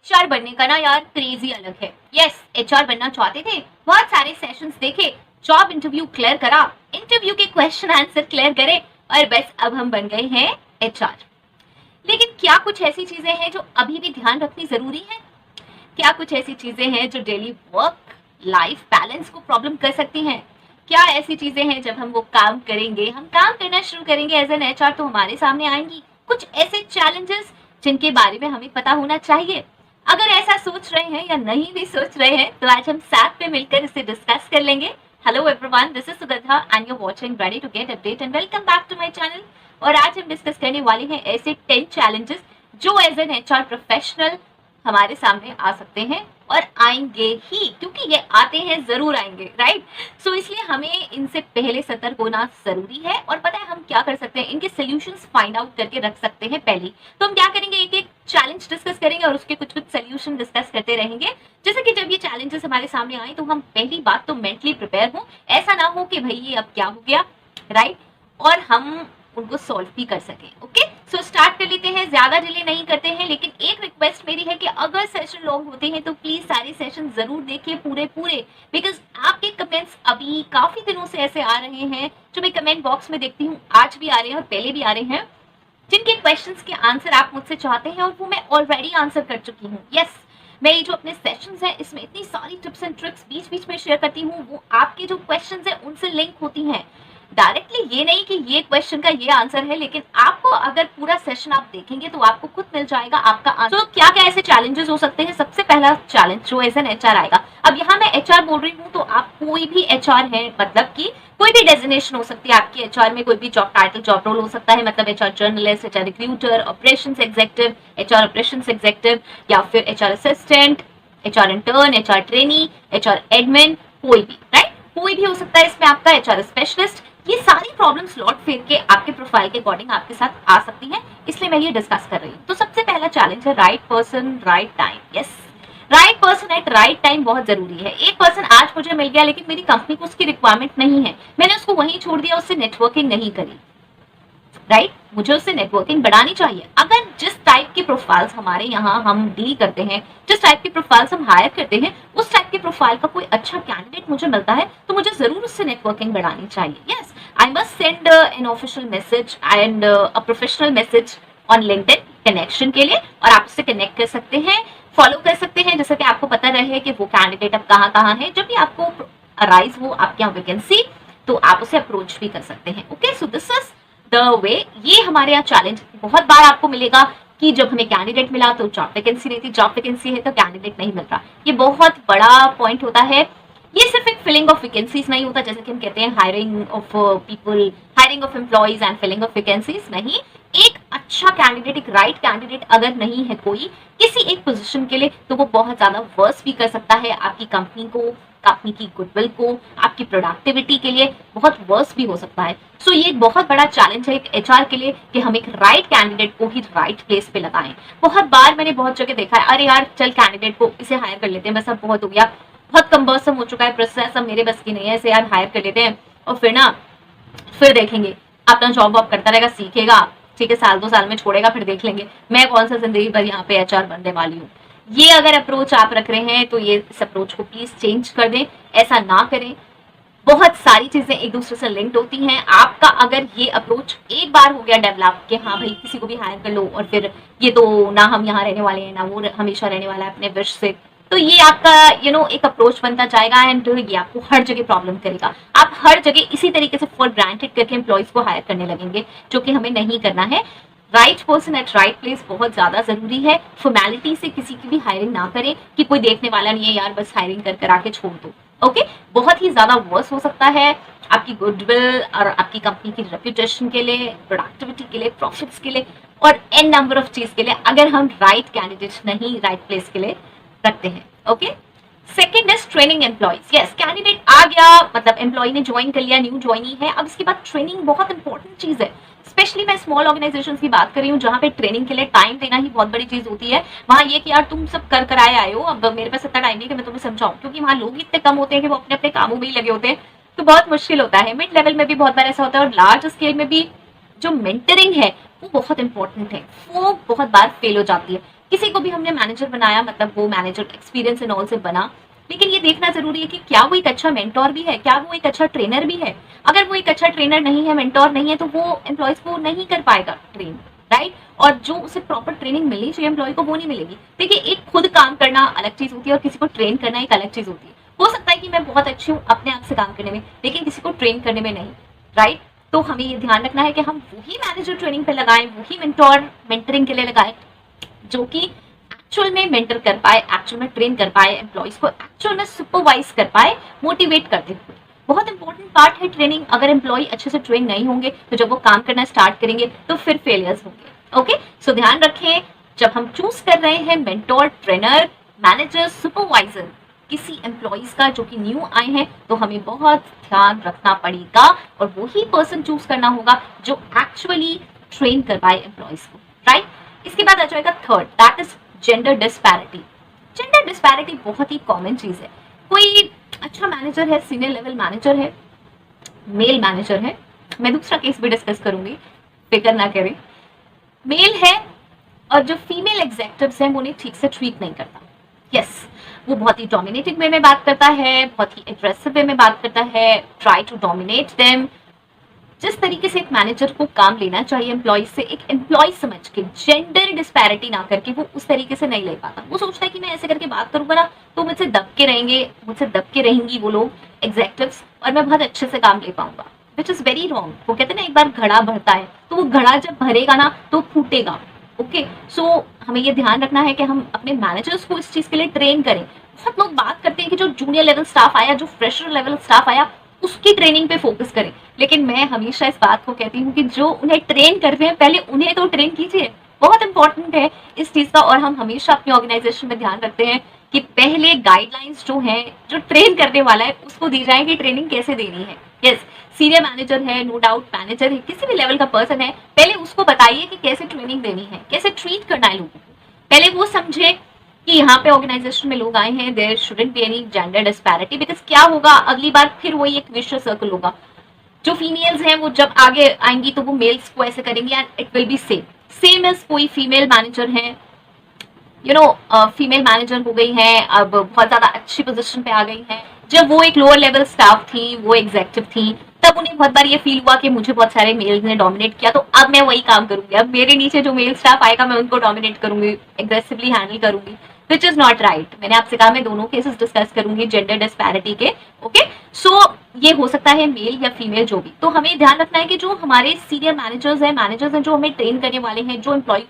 HR बनने का ना यार क्रेज ही अलग है। यस, एचआर बनना चाहते थे, बहुत सारे सेशंस देखे, जॉब इंटरव्यू क्लियर करा, इंटरव्यू के क्वेश्चन आंसर क्लियर करे और बस अब हम बन गए हैं एचआर। लेकिन क्या कुछ ऐसी चीजें हैं जो अभी भी ध्यान रखनी जरूरी है? क्या कुछ ऐसी चीजें हैं जो डेली वर्क लाइफ बैलेंस को प्रॉब्लम कर सकती हैं? क्या ऐसी चीजें हैं जब हम वो काम करेंगे, हम काम करना शुरू करेंगे एज एन एचआर, तो हमारे सामने आएंगी कुछ ऐसे चैलेंजेस जिनके बारे में हमें पता होना चाहिए? अगर ऐसा सोच रहे हैं या नहीं भी सोच रहे हैं तो आज हम साथ में मिलकर इसे डिस्कस कर लेंगे। Hello everyone, this is Sugandha and you watching ready to get update and welcome back to my channel. और आज हम डिस्कस करने वाले हैं ऐसे 10 चैलेंजेस जो एज एन एचआर प्रोफेशनल हमारे सामने आ सकते हैं और आएंगे ही, क्योंकि ये आते हैं, जरूर आएंगे, राइट? सो इसलिए हमें इनसे पहले सतर्क होना जरूरी है। और पता है हम क्या कर सकते हैं, इनके सोल्यूशंस फाइंड आउट करके रख सकते हैं पहले। तो हम क्या करेंगे, एक एक चैलेंज डिस्कस करेंगे और उसके कुछ कुछ सोल्यूशन डिस्कस करते रहेंगे, जैसे कि जब ये चैलेंजेस हमारे सामने आए तो हम पहली बात तो मेंटली प्रिपेयर हो, ऐसा ना हो कि भाई ये अब क्या हो गया, राइट? और हम उनको सॉल्व भी कर सके। ओके, सो स्टार्ट कर लेते हैं, ज्यादा डिले नहीं करते हैं। लेकिन एक रिक्वेस्ट मेरी है कि अगर सेशन लॉन्ग होते हैं तो प्लीज सारे सेशन जरूर देखिए पूरे, बिकॉज आपके कमेंट्स अभी काफी दिनों से ऐसे आ रहे हैं जो मैं कमेंट बॉक्स में देखती हूँ, आज भी आ रहे हैं और पहले भी आ रहे हैं, जिनके क्वेश्चंस के आंसर आप मुझसे चाहते हैं और वो मैं ऑलरेडी आंसर कर चुकी हूँ। यस, मैं ये जो अपने सेशंस हैं इसमें इतनी सारी टिप्स एंड ट्रिक्स बीच बीच में शेयर करती हूँ, वो आपके जो क्वेश्चंस हैं उनसे लिंक होती हैं डायरेक्टली। ये नहीं कि ये क्वेश्चन का ये आंसर है, लेकिन आपको अगर पूरा सेशन आप देखेंगे तो आपको खुद मिल जाएगा आपका आंसर। तो क्या क्या ऐसे चैलेंजेस हो सकते हैं? सबसे पहला चैलेंज जो एज एन एचआर आएगा, अब यहाँ मैं एचआर बोल रही हूँ तो आप कोई भी एचआर है, मतलब कि कोई भी डेजिग्नेशन हो सकती है आपकी एचआर में, कोई भी जॉब टाइटल, जॉब रोल हो सकता है, मतलब HR journalist, HR recruiter, operations executive, HR operations executive, या फिर HR assistant, HR intern, HR trainee, HR admin, कोई भी, राइट? कोई भी हो सकता है इसमें आपका एचआर स्पेशलिस्ट। ये सारी प्रॉब्लम्स लौट फिर के आपके प्रोफाइल के अकॉर्डिंग आपके साथ आ सकती हैं, इसलिए मैं ये डिस्कस कर रही हूँ। तो सबसे पहला चैलेंज है right person right time. Yes, right person at right time बहुत जरूरी है। एक पर्सन आज मुझे मिल गया लेकिन मेरी कंपनी को उसकी रिक्वायरमेंट नहीं है, मैंने उसको वहीं छोड़ दिया, उससे नेटवर्किंग नहीं करी, राइट? मुझे उससे नेटवर्किंग बढ़ानी चाहिए। अगर जिस टाइप की प्रोफाइल्स हमारे यहाँ हम डील करते हैं, जिस टाइप की प्रोफाइल्स हम हायर करते हैं, उस टाइप की प्रोफाइल का कोई अच्छा कैंडिडेट मुझे मिलता है तो मुझे जरूर उससे नेटवर्किंग बढ़ानी चाहिए। Yes, I must send an official message and a professional message on LinkedIn connection के लिए, और आप उससे कनेक्ट कर सकते हैं, फॉलो कर सकते हैं, जैसे कि आपको पता रहे कि वो कैंडिडेट अब कहाँ कहाँ है। जब भी आपको अराइज हो आपके यहाँ वैकेंसी तो आप उसे अप्रोच भी कर सकते हैं। Okay, so this is the way. ये हमारे यहाँ चैलेंज बहुत बार आपको मिलेगा कि जब हमें कैंडिडेट मिला तो जॉब वैकेंसी नहीं थी, जॉब वैकेंसी है तो कैंडिडेट नहीं मिल रहा। ये बहुत बड़ा पॉइंट होता है। ये सिर्फ एक फिलिंग ऑफ वैकेंसीज नहीं होता, जैसे कि हम कहते हैं hiring of people, hiring of employees and filling of vacancies नहीं। एक अच्छा कैंडिडेट, एक राइट कैंडिडेट अगर नहीं है कोई किसी एक पोजीशन के लिए, तो वो बहुत ज्यादा वर्स भी कर सकता है आपकी कंपनी को, कंपनी की गुडविल को, आपकी प्रोडक्टिविटी के लिए बहुत वर्स भी हो सकता है। सो ये एक बहुत बड़ा चैलेंज है एक एचआर के लिए कि हम एक राइट कैंडिडेट को ही राइट प्लेस पे लगाएं। बहुत बार मैंने बहुत जगह देखा है, अरे यार चल कैंडिडेट को इसे हायर कर लेते हैं, बस अब बहुत हो गया, बहुत कम्बर्सम हो चुका है प्रोसेस, अब मेरे बस की नहीं है, इसे यार हायर कर लेते हैं और फिर देखेंगे, अपना जॉब वॉब करता रहेगा, सीखेगा, ठीक है, साल 2 साल में छोड़ेगा, फिर देख लेंगे। मैं कौन सा जिंदगी भर यहाँ पे एचआर बनने वाली हूँ। ये अगर अप्रोच आप रख रहे हैं तो ये इस अप्रोच को प्लीज चेंज कर दें, ऐसा ना करें। बहुत सारी चीजें एक दूसरे से लिंक्ड होती हैं। आपका अगर ये अप्रोच एक बार हो गया डेवलप कि हाँ भाई किसी को भी हायर कर लो और फिर ये तो ना हम यहाँ रहने वाले हैं ना वो हमेशा रहने वाला है अपने विश से, तो ये आपका एक अप्रोच बनता जाएगा एंड ये आपको हर जगह प्रॉब्लम करेगा। आप हर जगह इसी तरीके से फॉर ग्रांटेड करके एम्प्लॉइज को हायर करने लगेंगे, जो कि हमें नहीं करना है। Right person at right place बहुत ज्यादा जरूरी है। फॉर्मेलिटी से किसी की भी हायरिंग ना करें कि कोई देखने वाला नहीं है यार, बस हायरिंग कर आके छोड़ दो। ओके, बहुत ही ज्यादा वर्स हो सकता है आपकी गुडविल और आपकी कंपनी की रेपुटेशन के लिए, प्रोडक्टिविटी के लिए, प्रॉफिट्स के लिए और एन नंबर ऑफ चीज के लिए, अगर हम राइट कैंडिडेट नहीं राइट प्लेस के लिए रखते हैं। Okay, second is training employees. Yes, candidate आ गया, मतलब एम्प्लॉय ने ज्वाइन कर लिया, न्यू ज्वाइनी है, अब इसके बाद ट्रेनिंग बहुत इंपॉर्टेंट चीज है। स्पेशली मैं स्मॉल ऑर्गेनाइजेशंस की बात कर रही हूँ जहाँ पे ट्रेनिंग के लिए टाइम देना ही बहुत बड़ी चीज होती है। वहाँ ये कि यार तुम सब कर आए हो, अब मेरे पास इतना टाइम नहीं कि मैं तुम्हें समझाऊं, क्योंकि वहाँ लोग इतने कम होते हैं कि वो अपने अपने कामों में ही लगे होते हैं, तो बहुत मुश्किल होता है। मिड लेवल में भी बहुत बार ऐसा होता है और लार्ज स्केल में भी जो मेंटरिंग है वो बहुत इंपॉर्टेंट है, वो बहुत बार फेल हो जाती है। किसी को भी हमने मैनेजर बनाया, मतलब वो मैनेजर एक्सपीरियंस एंड ऑल से बना, लेकिन ये देखना जरूरी है कि क्या वो एक अच्छा मेंटोर भी है, क्या वो एक अच्छा ट्रेनर भी है। अगर वो एक अच्छा ट्रेनर नहीं है, मेंटोर नहीं है, तो वो एम्प्लॉयज को नहीं कर पाएगा ट्रेन, राइट। और जो उसे प्रॉपर ट्रेनिंग मिलनी चाहिए एम्प्लॉय को, वो नहीं मिलेगी। देखिए, एक खुद काम करना अलग चीज होती है और किसी को ट्रेन करना एक अलग चीज होती है। हो सकता है कि मैं बहुत अच्छी हूँ अपने आप से काम करने में, लेकिन किसी को ट्रेन करने में नहीं, राइट। तो हमें ये ध्यान रखना है कि हम वही मैनेजर ट्रेनिंग पे लगाएं, वही मेंटोर मेंटरिंग के लिए लगाएं, जो कि एक्चुअल में मेंटर कर पाए, एक्चुअल में ट्रेन कर पाए, एम्प्लॉइज को एक्चुअल में सुपरवाइज कर पाए, मोटिवेट करते हुए। बहुत इंपॉर्टेंट पार्ट है ट्रेनिंग। अगर एम्प्लॉय अच्छे से ट्रेन नहीं होंगे तो जब वो काम करना स्टार्ट करेंगे तो फिर फेलियर्स होंगे। ओके, सो ध्यान रखें, जब हम चूज कर रहे हैं मेंटोर, ट्रेनर, मैनेजर, सुपरवाइजर किसी एम्प्लॉइज का जो कि न्यू आए हैं, तो हमें बहुत ध्यान रखना पड़ेगा और वही पर्सन चूज करना होगा जो एक्चुअली ट्रेन कर पाए एम्प्लॉइज को, राइट। इसके बाद आ जाएगा third, that is gender disparity. Gender disparity बहुत ही कॉमन चीज है। कोई अच्छा मैनेजर है, सीनियर लेवल मैनेजर है, मेल मैनेजर है, मैं दूसरा केस भी डिस्कस करूंगी, फिक्र ना करें, मेल है और जो फीमेल एग्जेक्टिव्स हैं वो उन्हें ठीक से ट्रीट नहीं करता। यस, वो बहुत ही डोमिनेटिंग वे में बात करता है, बहुत ही एग्रेसिव वे में बात करता है, ट्राई टू डोमिनेट देम। जिस तरीके से एक मैनेजर को काम लेना चाहिए एम्प्लॉय से, एक एम्प्लॉय समझ के, जेंडर डिस्पैरिटी ना करके, वो उस तरीके से नहीं ले पाता। वो सोचता है कि मैं ऐसे करके बात करूंगा ना तो मुझसे दब के रहेंगे, मुझसे दब के रहेंगी वो लोग एग्जेक्टिव्स, और मैं बहुत अच्छे से काम ले पाऊंगा, विच इज वेरी रॉन्ग। वो कहते हैं ना, एक बार घड़ा भरता है तो वो घड़ा जब भरेगा ना तो फूटेगा। ओके, सो हमें ये ध्यान रखना है कि हम अपने मैनेजर्स को इस चीज के लिए ट्रेन करें। बहुत लोग बात करते हैं कि जो जूनियर लेवल स्टाफ आया, जो फ्रेशर लेवल स्टाफ आया, उसकी ट्रेनिंग पे फोकस करें, लेकिन मैं हमेशा इस बात को कहती हूँ कि जो उन्हें ट्रेन कर रहे हैं पहले उन्हें तो ट्रेन कीजिए। बहुत इंपॉर्टेंट है इस चीज का, और हम हमेशा अपनी ऑर्गेनाइजेशन में ध्यान रखते हैं कि पहले गाइडलाइंस जो है, जो ट्रेन करने वाला है उसको दी जाए कि ट्रेनिंग कैसे देनी है। यस, सीनियर मैनेजर है, नो डाउट मैनेजर है, किसी भी लेवल का पर्सन है, पहले उसको बताइए कि कैसे ट्रेनिंग देनी है, कैसे ट्रीट करना है लोगों को। पहले वो समझे कि यहाँ पे ऑर्गेनाइजेशन में लोग आए हैं, there shouldn't be any gender disparity, because क्या होगा अगली बार फिर वही एक विशियस सर्कल होगा। जो फीमेल्स हैं वो जब आगे आएंगी तो वो मेल्स को ऐसे करेंगे and it will be same as कोई फीमेल मैनेजर है, फीमेल मैनेजर हो गई हैं, अब बहुत ज्यादा अच्छी पोजीशन पे आ गई हैं। जब वो एक लोअर लेवल स्टाफ थी, वो एग्जेक्टिव थी, तब उन्हें बहुत बार ये फील हुआ कि मुझे बहुत सारे मेल्स ने डोमिनेट किया, तो अब मैं वही काम करूंगी, अब मेरे नीचे जो मेल स्टाफ आएगा मैं उनको डोमिनेट करूंगी, एग्रेसिवली हैंडल करूंगी, विच इज नॉट राइट। मैंने आपसे कहा मैं दोनों केसेस डिस्कस करूंगी जेंडर डिस्पैरिटी के। ओके, सो ये हो सकता है मेल या फीमेल जो भी। तो हमें ध्यान रखना है कि जो हमारे सीनियर मैनेजर्स हैं जो हमें ट्रेन करने वाले हैं, जो एम्प्लॉय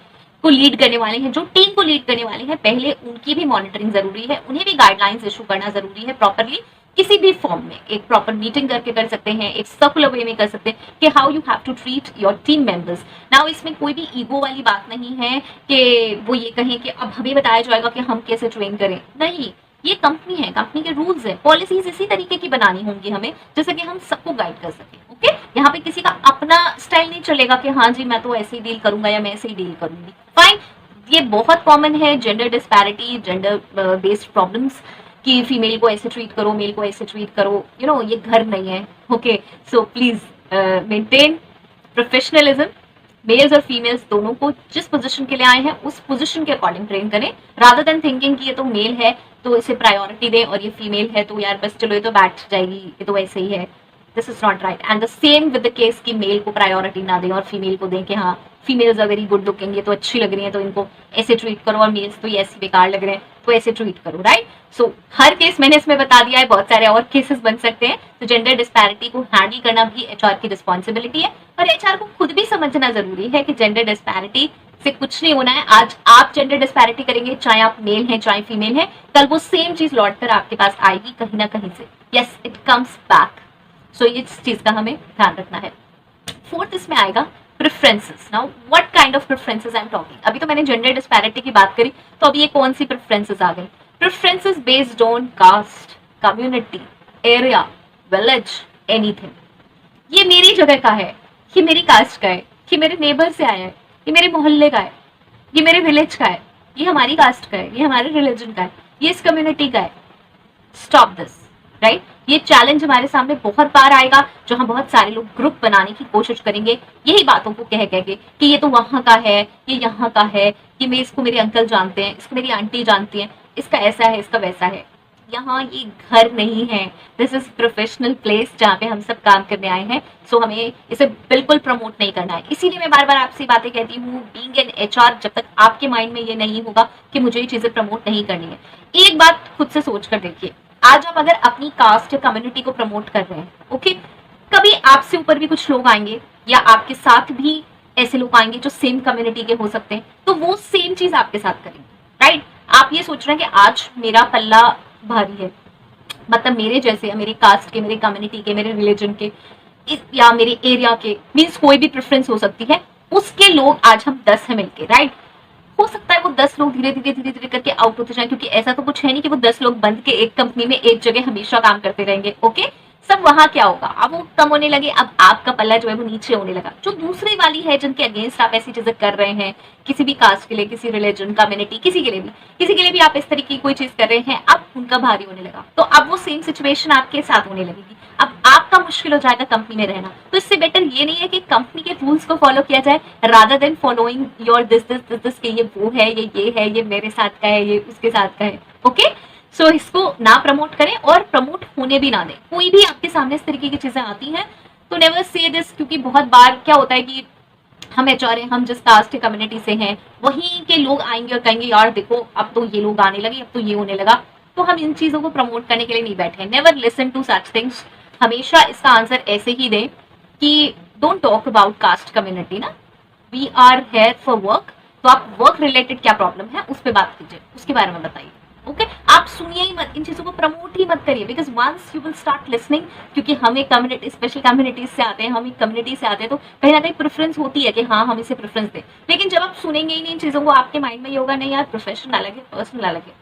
को लीड करने वाले हैं, जो टीम को लीड करने वाले हैं, पहले उनकी भी मॉनिटरिंग जरूरी है, उन्हें भी गाइडलाइंस इशू करना जरूरी है प्रॉपरली, किसी भी फॉर्म में। एक प्रॉपर मीटिंग करके कर सकते हैं, एक सर्कुलर वे में कर सकते हैं कि how you have to treat your team members. Now इसमें कोई भी ईगो वाली बात नहीं है कि वो ये कहें कि अब हमें बताया जाएगा कि हम कैसे ट्रेन करें, नहीं, ये कंपनी है, कंपनी के रूल्स है, पॉलिसीज इसी तरीके की बनानी होंगी हमें, जैसे कि हम सबको गाइड कर सकें। ओके, यहाँ पे किसी का अपना स्टाइल नहीं चलेगा कि हाँ जी मैं तो ऐसे ही डील करूंगा या मैं ऐसे ही डील करूंगी। फाइन, ये बहुत कॉमन है gender disparity, gender based problems, कि फीमेल को ऐसे ट्रीट करो, मेल को ऐसे ट्रीट करो, ये घर नहीं है। Okay, so please maintain professionalism. Males और फीमेल्स दोनों को जिस पोजीशन के लिए आए हैं उस पोजीशन के अकॉर्डिंग ट्रेन करें, रादर देन थिंकिंग कि ये तो मेल है तो इसे प्रायोरिटी दें और ये फीमेल है तो यार बस चलो ये तो बैठ जाएगी, ये तो ऐसे ही है। This is not right. And the same with the case कि मेल को प्रायोरिटी ना दें और फीमेल को दें कि हाँ females are very good looking, ये तो अच्छी लग रही है तो इनको ऐसे ट्रीट करो, और मेल्स तो ये ऐसे बेकार लग रहे हैं तो ऐसे ट्रीट करो, राइट। सो हर केस मैंने इसमें बता दिया है, बहुत सारे और केसेस बन सकते हैं। तो जेंडर डिस्पैरिटी को हैंडल करना भी एचआर की रिस्पॉन्सिबिलिटी है, और एचआर को खुद भी समझना जरूरी है कि जेंडर डिस्पैरिटी से कुछ नहीं होना है। आज आप जेंडर डिस्पैरिटी करेंगे, चाहे आप मेल हैं चाहे फीमेल हैं, कल वो सेम चीज लौट कर आपके पास आएगी कहीं ना कहीं से। Yes, it comes back. So इस चीज का हमें ध्यान रखना है। फोर्थ इसमें आएगा preferences. Now what kind of preferences I am talking. अभी तो मैंने जेंडर डिस्पैरिटी की बात करी, तो अभी ये कौन सी प्रेफरेंसेस आ गई? Preferences based on caste, community, area, village, anything. ये मेरी जगह का है, ये मेरी कास्ट का है, ये मेरे नेबर से आया है, ये मेरे मोहल्ले का है, ये मेरे विलेज का है, ये हमारी कास्ट का है, ये हमारे रिलीजन का है, ये इस कम्युनिटी का है। Stop this, right. ये चैलेंज हमारे सामने बहुत बार आएगा, जहां बहुत सारे लोग ग्रुप बनाने की कोशिश करेंगे यही बातों को कह के कि ये तो वहां का है, ये यहाँ का है, ये मैं इसको मेरे अंकल जानते हैं, इसको मेरी आंटी जानती है, इसका ऐसा है, इसका वैसा है। यहाँ ये घर नहीं है, दिस इज प्रोफेशनल प्लेस जहाँ पे हम सब काम करने आए हैं। सो हमें इसे बिल्कुल प्रमोट नहीं करना है। इसीलिए मैं बार बार आपसे बातें कहती हूँ, बीइंग एन एचआर, जब तक आपके माइंड में ये नहीं होगा कि मुझे ये चीजें प्रमोट नहीं करनी है, एक बात खुद से सोच कर देखिए, आज आप अगर अपनी कास्ट या कम्युनिटी को प्रमोट कर रहे हैं, ओके, कभी आपसे ऊपर भी कुछ लोग आएंगे या आपके साथ भी ऐसे लोग आएंगे जो सेम कम्युनिटी के हो सकते हैं, तो वो सेम चीज आपके साथ करेंगे, राइट। आप ये सोच रहे हैं कि आज मेरा पल्ला भारी है, मतलब मेरे जैसे या मेरे कास्ट के, मेरे कम्युनिटी के, मेरे रिलीजन के या मेरे एरिया के, मीन्स कोई भी प्रेफरेंस हो सकती है, उसके लोग आज हम 10 हैं मिलके, राइट। हो सकता है वो 10 लोग धीरे धीरे करके आउट होते जाएं, क्योंकि ऐसा तो कुछ है नहीं कि वो 10 लोग बंद के एक कंपनी में एक जगह हमेशा काम करते रहेंगे, ओके। सब वहां क्या होगा, अब वो कम होने लगे, अब आपका पल्ला जो है वो नीचे होने लगा। जो दूसरी वाली है जिनके अगेंस्ट आप ऐसी चीजें कर रहे हैं, किसी भी कास्ट के लिए, किसी रिलीजन, कम्युनिटी, किसी के लिए भी आप इस तरीके की कोई चीज कर रहे हैं, अब उनका भारी होने लगा, तो अब वो सेम सिचुएशन आपके साथ होने लगेगी। अब आपका मुश्किल हो जाएगा कंपनी में रहना। तो इससे बेटर ये नहीं है कि कंपनी के रूल्स को फॉलो किया जाए, rather than following your this के ये वो है, ये है, ये मेरे साथ का है, ये उसके साथ का है, ओके। सो इसको ना प्रमोट करें और प्रमोट होने भी ना दें। कोई भी आपके सामने इस तरीके की चीजें आती हैं तो नेवर से दिस, क्योंकि बहुत बार क्या होता है कि हम एचआर हैं, हम जिस कास्ट कम्युनिटी से हैं वहीं के लोग आएंगे और कहेंगे यार देखो अब तो ये लोग आने लगे, अब तो ये होने लगा, तो हम इन चीजों को प्रमोट करने के लिए नहीं बैठे। Never listen to such things. हमेशा इसका आंसर ऐसे ही दें कि don't talk about caste community ना, we are here for work. तो आप वर्क रिलेटेड क्या प्रॉब्लम है उस पर बात कीजिए, उसके बारे में बताइए, ओके। आप सुनिए ही मत, इन चीजों को प्रमोट ही मत करिए, because once you will start listening, क्योंकि हम एक कम्युनिटी, स्पेशल कम्युनिटीज से आते हैं, हम एक कम्युनिटी से आते हैं, तो कहीं ना कहीं प्रेफरेंस होती है कि हाँ हम इसे प्रेफरेंस दें। लेकिन जब आप सुनेंगे ही नहीं इन चीजों को, आपके माइंड में ये होगा नहीं यार प्रोफेशनल अलग है, पर्सनल अलग है,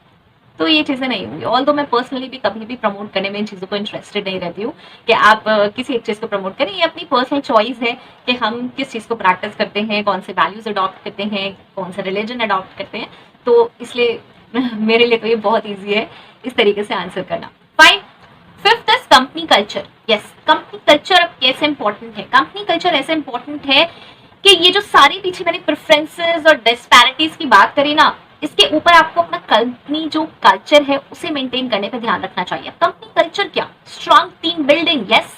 तो ये चीजें नहीं होंगी। ऑल दो मैं पर्सनली भी कभी भी प्रमोट करने में इन चीजों को इंटरेस्टेड नहीं रहती हूँ कि आप किसी एक चीज को प्रमोट करें। ये अपनी पर्सनल चॉइस है कि हम किस चीज को प्रैक्टिस करते हैं, कौन से वैल्यूज अडॉप्ट करते हैं, कौन सा रिलीजन अडॉप्ट करते हैं। तो इसलिए मेरे लिए तो ये बहुत ईजी है इस तरीके से आंसर करना। Fine. Fifth is company culture. Yes, company culture अब कैसे इंपॉर्टेंट है। कंपनी कल्चर ऐसे इंपॉर्टेंट है कि ये जो सारी पीछे मैंने प्रेफरेंसेस और डिस्पैरिटीज की बात करी ना, इसके ऊपर आपको अपना कंपनी जो कल्चर है उसे मेंटेन करने पे ध्यान रखना चाहिए। कंपनी कल्चर क्या, strong team building, yes,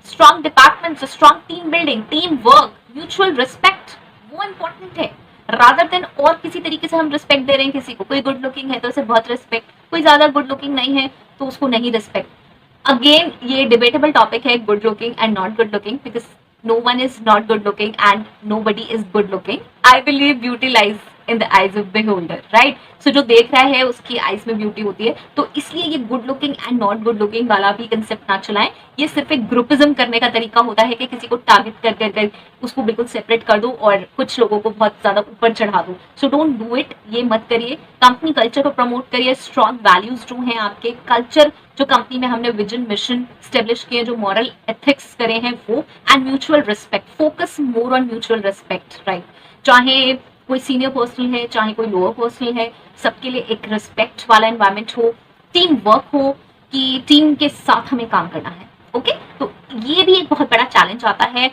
strong departments, strong team building, team work, mutual respect, वो इंपॉर्टेंट है रादर देन और किसी तरीके से हम रिस्पेक्ट दे रहे हैं किसी को। कोई गुड लुकिंग है तो उसे बहुत रिस्पेक्ट, कोई ज्यादा गुड लुकिंग नहीं है तो उसको नहीं रिस्पेक्ट। अगेन ये डिबेटेबल टॉपिक है, good looking and not good looking, because no one is not good looking and nobody is good looking. I believe beauty lies in the eyes of beholder, right? So जो देख रहा है उसकी eyes में beauty होती है, तो इसलिए ये good looking and not good looking वाला भी कंसेप्ट ना चलाएं। ये सिर्फ एक ग्रुपिज्म करने का तरीका होता है कि किसी को टारगेट कर उसको बिल्कुल सेपरेट कर दो और कुछ लोगों को बहुत ज्यादा ऊपर चढ़ा दो। सो डोंट डू इट, ये मत करिए। कंपनी कल्चर को प्रमोट करिए, स्ट्रॉन्ग वैल्यूज जो हैं आपके, कल्चर जो कंपनी में हमने विजन मिशन स्टेब्लिश किए, जो मॉरल एथिक्स करे हैं वो, and mutual respect, focus more on mutual respect, right. चाहे कोई सीनियर पर्सन है, चाहे कोई लोअर पर्सन है, सबके लिए एक रिस्पेक्ट वाला एनवायरनमेंट हो, टीम वर्क हो कि टीम के साथ हमें काम करना है, ओके। तो ये भी एक बहुत बड़ा चैलेंज आता है,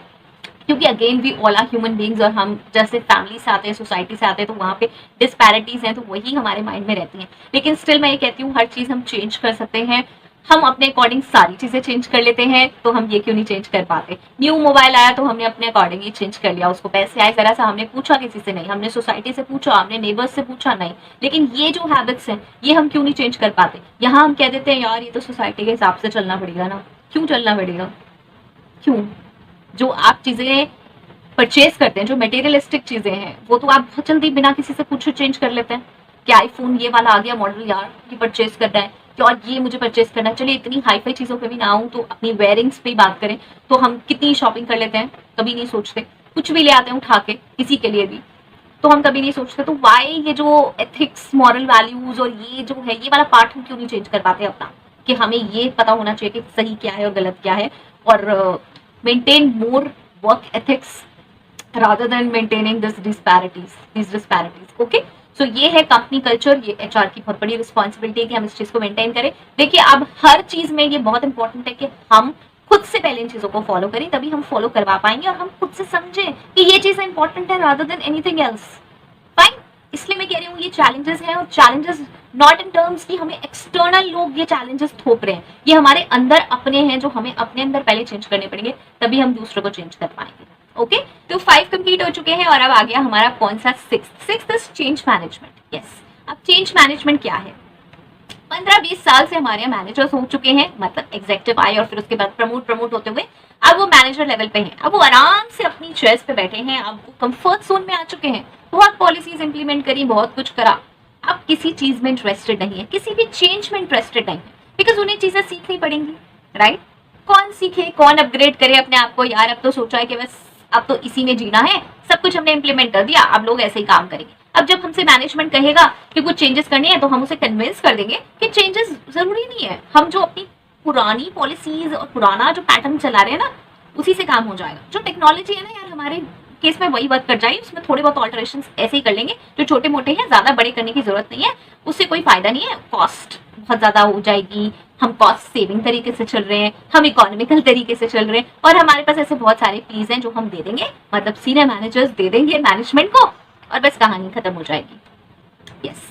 क्योंकि again we all are human beings, और हम जैसे फैमिली से आते हैं, सोसाइटी से आते हैं, तो वहाँ पे डिस्पैरिटीज हैं तो वही हमारे माइंड में रहती हैं। लेकिन स्टिल मैं ये कहती हूँ हर चीज हम चेंज कर सकते हैं, हम अपने अकॉर्डिंग सारी चीजें चेंज कर लेते हैं, तो हम ये क्यों नहीं चेंज कर पाते। न्यू मोबाइल आया तो हमने अपने अकॉर्डिंग ही चेंज कर लिया, उसको पैसे आए जरा सा, हमने पूछा किसी से नहीं, हमने सोसाइटी से पूछा, हमने नेबर्स से पूछा नहीं। लेकिन ये जो हैबिट्स हैं ये हम क्यों नहीं चेंज कर पाते। यहाँ हम कह देते हैं यार ये तो सोसाइटी के हिसाब से चलना पड़ेगा ना, क्यों चलना पड़ेगा, क्यों। जो आप चीजें परचेज करते हैं, जो मटेरियलिस्टिक चीजें हैं, वो तो आप बहुत जल्दी बिना किसी से पूछे चेंज कर लेते हैं कि आईफोन ये वाला आ गया मॉडल यार, ये परचेज करना है, और ये मुझे परचेज करना है। चलिए इतनी हाई फाई चीजों पे भी ना आऊँ तो अपनी वेयरिंग्स पे बात करें, तो हम कितनी शॉपिंग कर लेते हैं, कभी नहीं सोचते। कुछ भी ले आते हैं उठा के किसी के लिए भी, तो हम कभी नहीं सोचते। तो वाई ये जो एथिक्स, मॉरल वैल्यूज और ये जो है ये वाला पार्ट हम क्यों नहीं चेंज कर पाते अपना, कि हमें ये पता होना चाहिए कि सही क्या है और गलत क्या है, और maintain more work ethics rather than maintaining these disparities, okay? सो ये है कंपनी कल्चर, ये एचआर की बहुत बड़ी रिस्पॉन्सिबिलिटी है कि हम इस चीज को मेंटेन करें। देखिए अब हर चीज में ये बहुत इंपॉर्टेंट है कि हम खुद से पहले इन चीजों को फॉलो करें, तभी हम फॉलो करवा पाएंगे और हम खुद से समझें कि ये चीजें इंपॉर्टेंट है rather than anything else. Fine, इसलिए मैं कह रही हूँ ये चैलेंजेस हैं, और चैलेंजेस नॉट इन टर्म्स कि हमें एक्सटर्नल लोग ये चैलेंजेस थोप रहे हैं, ये हमारे अंदर अपने हैं जो हमें अपने अंदर पहले चेंज करने पड़ेंगे, तभी हम दूसरों को चेंज कर पाएंगे। ओके, तो 5 कंप्लीट हो चुके हैं और अब आ गया हमारा कौन सा 6th is change management. Yes, अब चेंज मैनेजमेंट क्या है? 15-20 साल से हमारे मैनेजर्स हो चुके हैं, मतलब एग्जीक्यूटिव आए और फिर उसके बाद प्रमोट होते हुए अब वो मैनेजर लेवल पे हैं, अब वो आराम से अपनी चेयर्स पे बैठे हैं, अब वो कंफर्ट जोन में आ चुके हैं, बहुत पॉलिसीज इंप्लीमेंट करी, बहुत कुछ करा, अब किसी चीज में इंटरेस्टेड नहीं है, किसी भी चेंज में इंटरेस्टेड नहीं है, बिकॉज उन्हें चीजें सीखनी पड़ेंगी, राइट? कौन सीखे, कौन अपग्रेड करे अपने आप को? यार अब तो सोचा है कि बस अब तो इसी में जीना है, सब कुछ हमने इंप्लीमेंट कर दिया, अब लोग ऐसे ही काम करेंगे। अब जब हमसे मैनेजमेंट कहेगा कि कुछ चेंजेस करने हैं तो हम उसे कन्विंस कर देंगे कि चेंजेस जरूरी नहीं है, हम जो अपनी पुरानी पॉलिसीज और पुराना जो पैटर्न चला रहे हैं ना, उसी से काम हो जाएगा। जो टेक्नोलॉजी है ना यार, हमारे केस में वही वर्क कर जाए, उसमें थोड़े बहुत ऑल्टरेशन ऐसे ही कर लेंगे जो छोटे मोटे हैं, ज्यादा बड़े करने की जरूरत नहीं है, उससे कोई फायदा नहीं है, कॉस्ट बहुत ज्यादा हो जाएगी, हम कॉस्ट सेविंग तरीके से चल रहे हैं, हम इकोनॉमिकल तरीके से चल रहे हैं, और हमारे पास ऐसे बहुत सारे फीस हैं जो हम दे देंगे, मतलब सीनियर मैनेजर्स दे देंगे मैनेजमेंट को, और बस कहानी खत्म हो जाएगी। यस,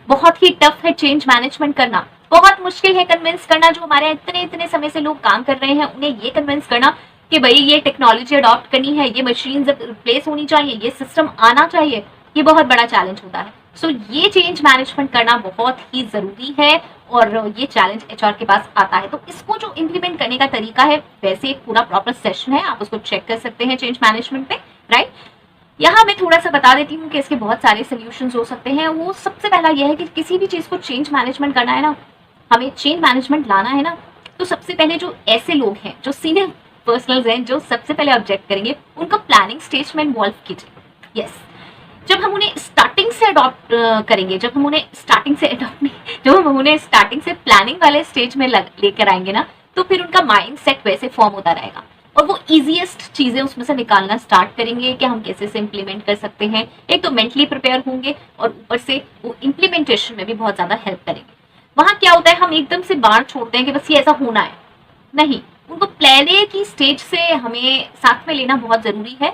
बहुत ही टफ है चेंज मैनेजमेंट करना, बहुत मुश्किल है कन्विंस करना, जो हमारे इतने समय से लोग काम कर रहे हैं उन्हें ये कन्विंस करना कि भाई ये टेक्नोलॉजी अडॉप्ट करनी है, ये मशीन रिप्लेस होनी चाहिए, ये सिस्टम आना चाहिए, ये बहुत बड़ा चैलेंज होता है। सो ये चेंज मैनेजमेंट करना बहुत ही जरूरी है, और ये चैलेंज एचआर के पास आता है। तो इसको जो इम्प्लीमेंट करने का तरीका है, वैसे एक पूरा प्रॉपर सेशन है, आप उसको चेक कर सकते हैं चेंज मैनेजमेंट पे, राइट? यहाँ मैं थोड़ा सा बता देती हूँ कि इसके बहुत सारे सोल्यूशंस हो सकते हैं। वो सबसे पहला यह है कि किसी भी चीज को चेंज मैनेजमेंट करना है ना, हमें चेंज मैनेजमेंट लाना है ना, तो सबसे पहले जो ऐसे लोग हैं, जो सीनियर पर्सनल्स हैं, जो सबसे पहले ऑब्जेक्ट करेंगे, उनको प्लानिंग स्टेज में इन्वॉल्व कीजिए। यस, जब हम उन्हें स्टार्टिंग से अडॉप्ट करेंगे, जब हम उन्हें स्टार्टिंग से प्लानिंग वाले स्टेज में लेकर आएंगे ना, तो फिर उनका माइंड सेट वैसे फॉर्म होता रहेगा, और वो इजीएस्ट चीजें उसमें से निकालना स्टार्ट करेंगे कि हम कैसे से इम्प्लीमेंट कर सकते हैं। एक तो मेंटली प्रिपेयर होंगे, और ऊपर से वो इम्प्लीमेंटेशन में भी बहुत ज्यादा हेल्प करेंगे। वहां क्या होता है, हम एकदम से बाहर छोड़ते हैं कि बस ये ऐसा होना है, नहीं, उनको पहले की स्टेज से हमें साथ में लेना बहुत जरूरी है।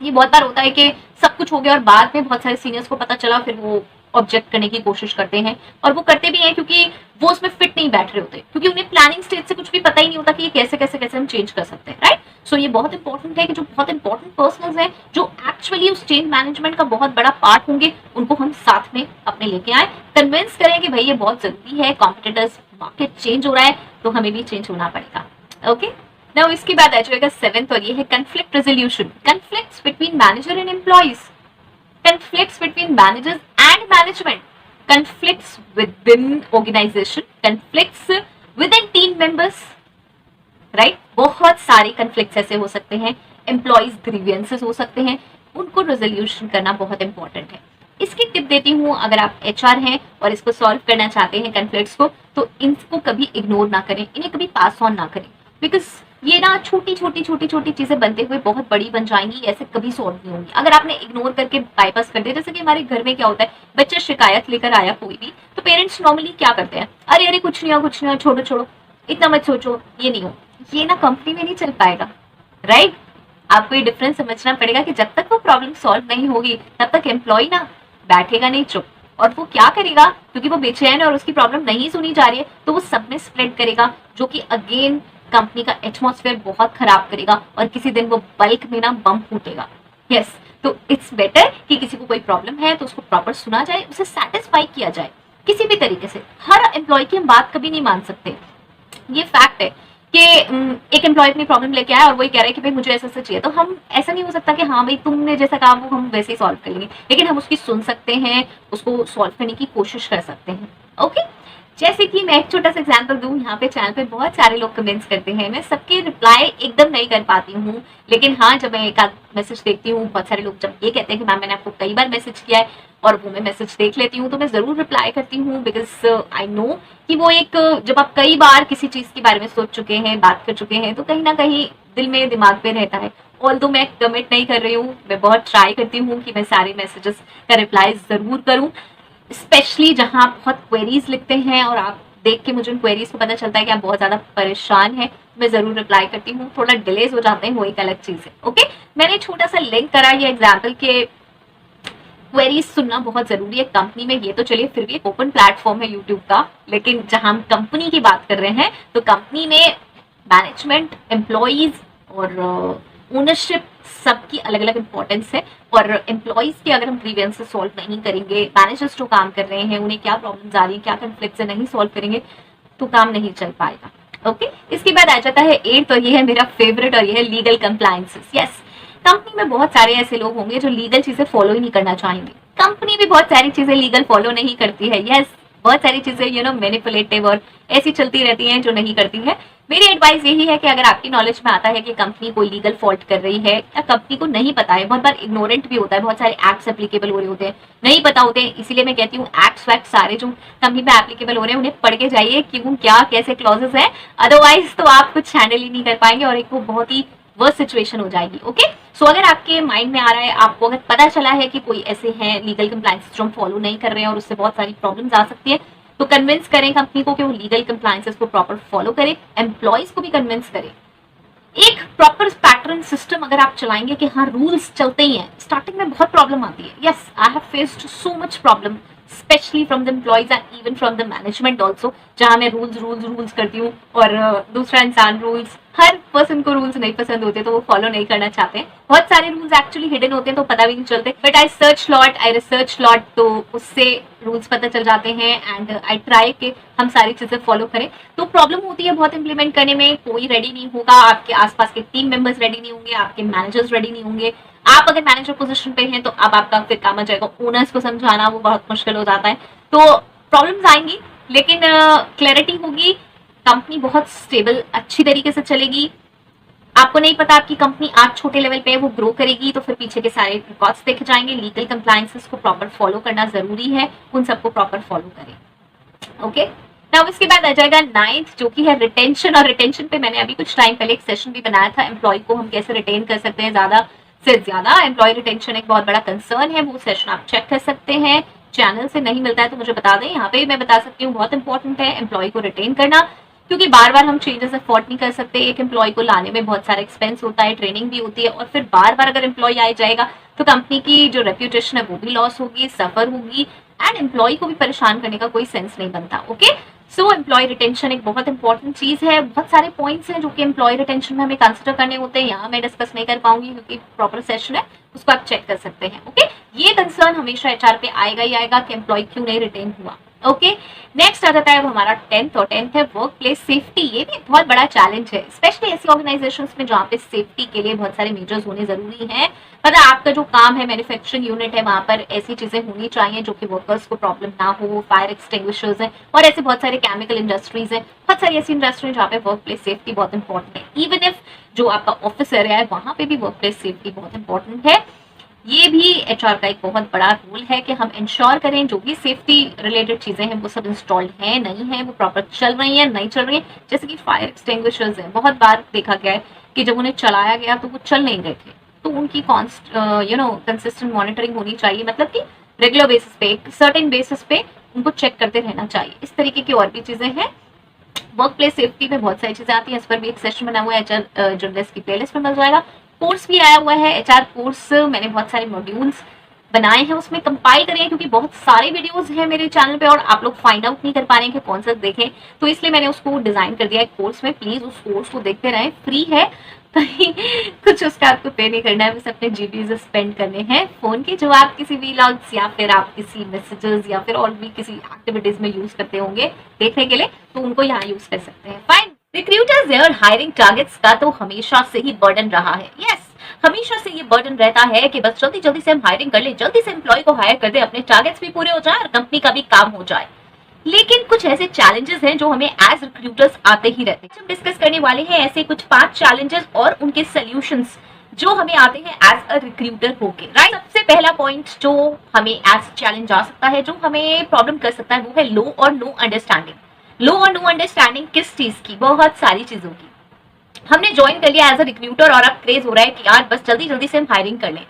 ये बहुत बार होता है कि सब कुछ हो गया और बाद में बहुत सारे सीनियर्स को पता चला, फिर वो ऑब्जेक्ट करने की कोशिश करते हैं, और वो करते भी हैं क्योंकि वो उसमें फिट नहीं बैठ रहे होते, क्योंकि उन्हें प्लानिंग स्टेज से कुछ भी पता ही नहीं होता कि ये कैसे हम चेंज कर सकते हैं, राइट? सो ये बहुत इंपॉर्टेंट है कि जो बहुत इंपॉर्टेंट पर्सनल्स हैं, जो एक्चुअली उस चेंज मैनेजमेंट का बहुत बड़ा पार्ट होंगे, उनको हम साथ में अपने लेके आए, कन्विंस करें कि भाई ये बहुत जरूरी है, कॉम्पिटिटर्स मार्केट चेंज हो रहा है, तो हमें भी चेंज होना पड़ेगा। ओके, नाउ इसके बाद आ जाएगा 7th, और ये है conflict resolution. Conflicts between manager and employees, conflicts between managers and management, conflicts within organization, conflicts within team members, right? बहुत सारे conflicts ऐसे हो सकते हैं, employees grievances हो सकते हैं, उनको resolution करना बहुत important है। इसकी टिप देती हूँ, अगर आप HR हैं और इसको सॉल्व करना चाहते हैं conflicts को, तो इनको कभी इग्नोर ना करें, इन्हें कभी पास ऑन ना करें, बिकॉज ये ना छोटी चीजें बनते हुए बहुत बड़ी बन जाएंगी, ऐसे कभी सॉल्व नहीं होंगी। अगर आपने इग्नोर करके बाईपास कर दिया, जैसे कि हमारे घर में क्या होता है, बच्चा शिकायत लेकर आया कोई भी, तो पेरेंट्स नॉर्मली क्या करते हैं, अरे कुछ नहीं हो, छोड़ो, इतना मत सोचो, ये नहीं हो, ये ना कंपनी में नहीं चल पाएगा, राइट? आपको ये डिफरेंस समझना पड़ेगा कि जब तक वो प्रॉब्लम सॉल्व नहीं होगी, तब तक एम्प्लॉय ना बैठेगा नहीं चुप, और वो क्या करेगा, क्योंकि वो बेचैन है और उसकी प्रॉब्लम नहीं सुनी जा रही है, तो वो सब में स्प्रेड करेगा, जो कि अगेन कंपनी का एटमॉस्फेयर बहुत खराब करेगा, और किसी दिन वो बल्क में ना बम फूटेगा। यस, तो इट्स बेटर कि किसी को कोई प्रॉब्लम है तो उसको प्रॉपर सुना जाए, उसे सेटिस्फाई किया जाए किसी भी तरीके से। हर एम्प्लॉय की हम बात कभी नहीं मान सकते, ये फैक्ट है कि एक एम्प्लॉय अपनी प्रॉब्लम लेके आया और वही कह रहा है कि भाई मुझे ऐसा चाहिए, तो हम ऐसा नहीं हो सकता कि हाँ भाई तुमने जैसा कहा वो हम वैसे ही सॉल्व कर लेंगे, लेकिन हम उसकी सुन सकते हैं, उसको सॉल्व करने की कोशिश कर सकते हैं। ओके, जैसे कि मैं एक छोटा सा एग्जांपल दूं, यहाँ पे चैनल पे बहुत सारे लोग कमेंट्स करते हैं, मैं सबके रिप्लाई एकदम नहीं कर पाती हूँ, लेकिन हाँ जब मैं एक आध मैसेज देखती हूँ, बहुत सारे लोग जब ये कहते हैं कि मैम मैंने आपको कई बार मैसेज किया है, और वो मैं मैसेज देख लेती हूँ, तो मैं जरूर रिप्लाई करती हूँ, बिकॉज आई नो कि वो एक, जब आप कई बार किसी चीज के बारे में सोच चुके हैं, बात कर चुके हैं, तो कहीं ना कहीं दिल में दिमाग पे रहता है, ऑल्दो मैं कमिट नहीं कर रही हूँ, मैं बहुत ट्राई करती हूँ कि मैं सारे मैसेजेस का रिप्लाई जरूर करूँ, स्पेशली जहाँ आप बहुत क्वेरीज लिखते हैं और आप देख के मुझे उन क्वेरीज को पता चलता है कि आप बहुत ज्यादा परेशान हैं, मैं जरूर रिप्लाई करती हूँ। थोड़ा डिलेज हो जाते हैं, वो एक अलग चीज है। ओके, मैंने छोटा सा लिंक करा ये एग्जाम्पल के क्वेरीज सुनना बहुत जरूरी है कंपनी में। ये तो चलिए फिर भी एक ओपन प्लेटफॉर्म है यूट्यूब का, लेकिन जहां हम कंपनी की बात कर रहे हैं तो कंपनी में मैनेजमेंट, एम्प्लॉइज और ओनरशिप सबकी अलग अलग इंपॉर्टेंस है। और एम्प्लॉइज के अगर हम ग्रीवेंसेस सॉल्व नहीं करेंगे, मैनेजर्स जो काम कर रहे हैं उन्हें क्या प्रॉब्लम्स आ रही है, क्या कन्फ्लिक्ट है, नहीं सॉल्व करेंगे तो काम नहीं चल पाएगा। ओके, इसके बाद आ जाता है 8, और ये है मेरा फेवरेट, और ये है लीगल कंप्लायंसेस। यस, कंपनी में बहुत सारे ऐसे लोग होंगे जो लीगल चीजें फॉलो ही नहीं करना चाहेंगे। कंपनी भी बहुत सारी चीजें लीगल फॉलो नहीं करती है। यस, बहुत सारी चीजें मैनिपुलेटिव और ऐसी चलती रहती हैं जो नहीं करती है। मेरी एडवाइस यही है कि अगर आपकी नॉलेज में आता है कि कंपनी कोई लीगल फॉल्ट कर रही है या कंपनी को नहीं पता है, बहुत बार इग्नोरेंट भी होता है, बहुत सारे एक्ट्स एप्लीकेबल हो रहे होते हैं, नहीं पता होते हैं, इसीलिए मैं कहती हूँ एक्ट्स वैक्ट सारे जो कंपनी में एप्लीकेबल हो रहे हैं उन्हें पढ़ के जाइए क्यों, क्या, कैसे क्लॉजेस है, अदरवाइज तो आप कुछ हैंडल ही नहीं कर पाएंगे और एक वो बहुत ही वर्स्ट सिचुएशन हो जाएगी। ओके, सो अगर आपके माइंड में आ रहा है, आपको अगर पता चला है कि कोई ऐसे हैं लीगल कंप्लायंसेस जो हम फॉलो नहीं कर रहे हैं और उससे बहुत सारी प्रॉब्लम्स आ सकती है, तो कन्विंस करें कंपनी को कि वो लीगल कंप्लायंसेस को प्रॉपर फॉलो करे, एम्प्लॉइज को भी कन्विंस करें। एक प्रॉपर पैटर्न सिस्टम अगर आप चलाएंगे कि हाँ रूल्स चलते ही हैं, स्टार्टिंग में बहुत प्रॉब्लम आती है। Yes, I have faced so much problem specially from the employees and even from the management also, जहां मैं रूल्स करती हूँ और दूसरा इंसान रूल्स, हर पर्सन को रूल्स नहीं पसंद होते तो वो फॉलो नहीं करना चाहते हैं। बहुत सारे रूल्स एक्चुअली हिडन होते हैं तो पता भी नहीं चलते, but I search lot, I research lot, तो उससे रूल्स पता चल जाते हैं एंड आई ट्राई कि हम सारी चीजें फॉलो करें। तो प्रॉब्लम होती है बहुत इंप्लीमेंट करने में, कोई रेडी नहीं होगा, आपके आसपास के टीम मेंबर्स रेडी नहीं होंगे, आपके मैनेजर्स रेडी नहीं होंगे। आप अगर मैनेजर पोजीशन पे हैं तो अब आपका फिर काम आ जाएगा ओनर्स को समझाना, वो बहुत मुश्किल हो जाता है। तो प्रॉब्लम्स आएंगी लेकिन क्लैरिटी होगी, कंपनी बहुत स्टेबल अच्छी तरीके से चलेगी। आपको नहीं पता आपकी कंपनी आज छोटे लेवल पे वो ग्रो करेगी तो फिर पीछे के सारे रिकॉर्ड्स देखे जाएंगे। लीगल कंप्लायंसेस को प्रॉपर फॉलो करना जरूरी है, उन सबको प्रॉपर फॉलो करें। ओके, नाउ इसके बाद आ जाएगा 9th, जो कि है रिटेंशन। और रिटेंशन पे मैंने अभी कुछ टाइम पहले एक सेशन भी बनाया था, एम्प्लॉय को हम कैसे रिटेन कर सकते हैं ज्यादा से ज्यादा। एम्प्लॉय रिटेंशन एक बहुत बड़ा कंसर्न है, वो सेशन आप चेक कर सकते हैं। चैनल से नहीं मिलता है तो मुझे बता दें, यहाँ पे भी मैं बता सकती हूँ। बहुत इंपॉर्टेंट है एम्प्लॉय को रिटेन करना, क्योंकि बार बार हम चेंजेस अफोर्ड नहीं कर सकते। एक एम्प्लॉय को लाने में बहुत सारा एक्सपेंस होता है, ट्रेनिंग भी होती है, और फिर बार बार अगर एम्प्लॉय आ जाएगा तो कंपनी की जो रेप्यूटेशन है वो भी लॉस होगी, सफर होगी, एंड एम्प्लॉय को भी परेशान करने का कोई सेंस नहीं बनता। ओके, सो एम्प्लॉय रिटेंशन एक बहुत इंपॉर्टेंट चीज है। बहुत सारे पॉइंट्स हैं जो कि एम्प्लॉय रिटेंशन में हमें कंसिडर करने होते हैं, यहाँ मैं डिस्कस नहीं कर पाऊंगी क्योंकि प्रॉपर सेशन है, उसको आप चेक कर सकते हैं। ओके, ये कंसर्न हमेशा एचआर पे आएगा ही आएगा कि एम्प्लॉय क्यों नहीं रिटेन हुआ। ओके, नेक्स्ट आ जाता है अब हमारा 10th, और 10th है वर्क प्लेस सेफ्टी। ये भी बहुत बड़ा चैलेंज है, स्पेशली ऐसी ऑर्गेनाइजेशंस में जहाँ पे सेफ्टी के लिए बहुत सारे मेजर्स होने जरूरी हैं। मतलब आपका जो काम है, मैन्युफैक्चरिंग यूनिट है, वहां पर ऐसी चीजें होनी चाहिए जो कि वर्कर्स को प्रॉब्लम ना हो। फायर एक्सटिंग्विशर्स हैं और ऐसे बहुत सारे केमिकल इंडस्ट्रीज हैं, बहुत सारी ऐसी इंडस्ट्री जहाँ पे वर्क प्लेस सेफ्टी बहुत इंपॉर्टेंट है। इवन इफ जो आपका ऑफिस एरिया है वहां पे भी वर्क प्लेस सेफ्टी बहुत इंपॉर्टेंट है। ये भी एचआर का एक बहुत बड़ा रोल है कि हम इंश्योर करें जो भी सेफ्टी रिलेटेड चीजें हैं वो सब इंस्टॉल्ड हैं, नहीं है, वो प्रॉपर चल रही है, नहीं चल रही है। जैसे कि फायर एक्सटिंग्विशर्स हैं, बहुत बार देखा गया है कि जब उन्हें चलाया गया तो वो चल नहीं रहे थे, तो उनकी कंसिस्टेंट मॉनिटरिंग होनी चाहिए। मतलब कि रेगुलर बेसिस पे, सर्टेन बेसिस पे उनको चेक करते रहना चाहिए। इस तरीके की और भी चीजें हैं। वर्क प्लेस सेफ्टी में बहुत सारी चीजें आती हैं, इस पर भी एक सेशन बना हुआ है, एचआर जर्नलिस्ट की प्लेलिस्ट में मिल जाएगा। कोर्स भी आया हुआ है, एचआर कोर्स, मैंने बहुत सारे मॉड्यूल्स बनाए हैं, उसमें कंपाइल करें क्योंकि बहुत सारे वीडियोस हैं मेरे चैनल पे और आप लोग फाइंड आउट नहीं कर पा रहे हैं कि कौन सा देखें, तो इसलिए मैंने उसको डिजाइन कर दिया है कोर्स में। प्लीज उस कोर्स को देखते रहें, फ्री है, कहीं कुछ उसका आपको पे नहीं करना है, बस अपने जीबीज स्पेंड करने हैं फोन के, जो आप किसी व्लॉग्स या फिर आप किसी मैसेजेस या फिर और भी किसी एक्टिविटीज में यूज करते होंगे देखने के लिए, तो उनको यहाँ यूज कर सकते हैं। फाइन, रिक्रूटर्स और हायरिंग टारगेट्स का तो हमेशा से ही बर्डन रहा है। यस, हमेशा से ये बर्डन रहता है कि बस जल्दी जल्दी से हम हायरिंग कर ले, जल्दी से एम्प्लॉय को हायर कर दे, अपने टारगेट्स भी पूरे हो जाए और कंपनी का भी काम हो जाए। लेकिन कुछ ऐसे चैलेंजेस हैं जो हमें एज रिक्रूटर्स आते ही रहते हैं। हम डिस्कस करने वाले हैं ऐसे कुछ 5 चैलेंजेस और उनके सॉल्यूशंस जो हमें आते हैं एज अ रिक्रूटर होके, राइट। सबसे पहला पॉइंट जो हमें एज चैलेंज आ सकता है, जो हमें प्रॉब्लम कर सकता है, वो है लो और नो अंडरस्टैंडिंग। लो और नो अंडरस्टैंडिंग किस चीज की? बहुत सारी चीजों की। हमने ज्वाइन कर लिया एज अ रिक्रूटर और अब क्रेज हो रहा है कि यार बस जल्दी जल्दी से हम हायरिंग कर लें।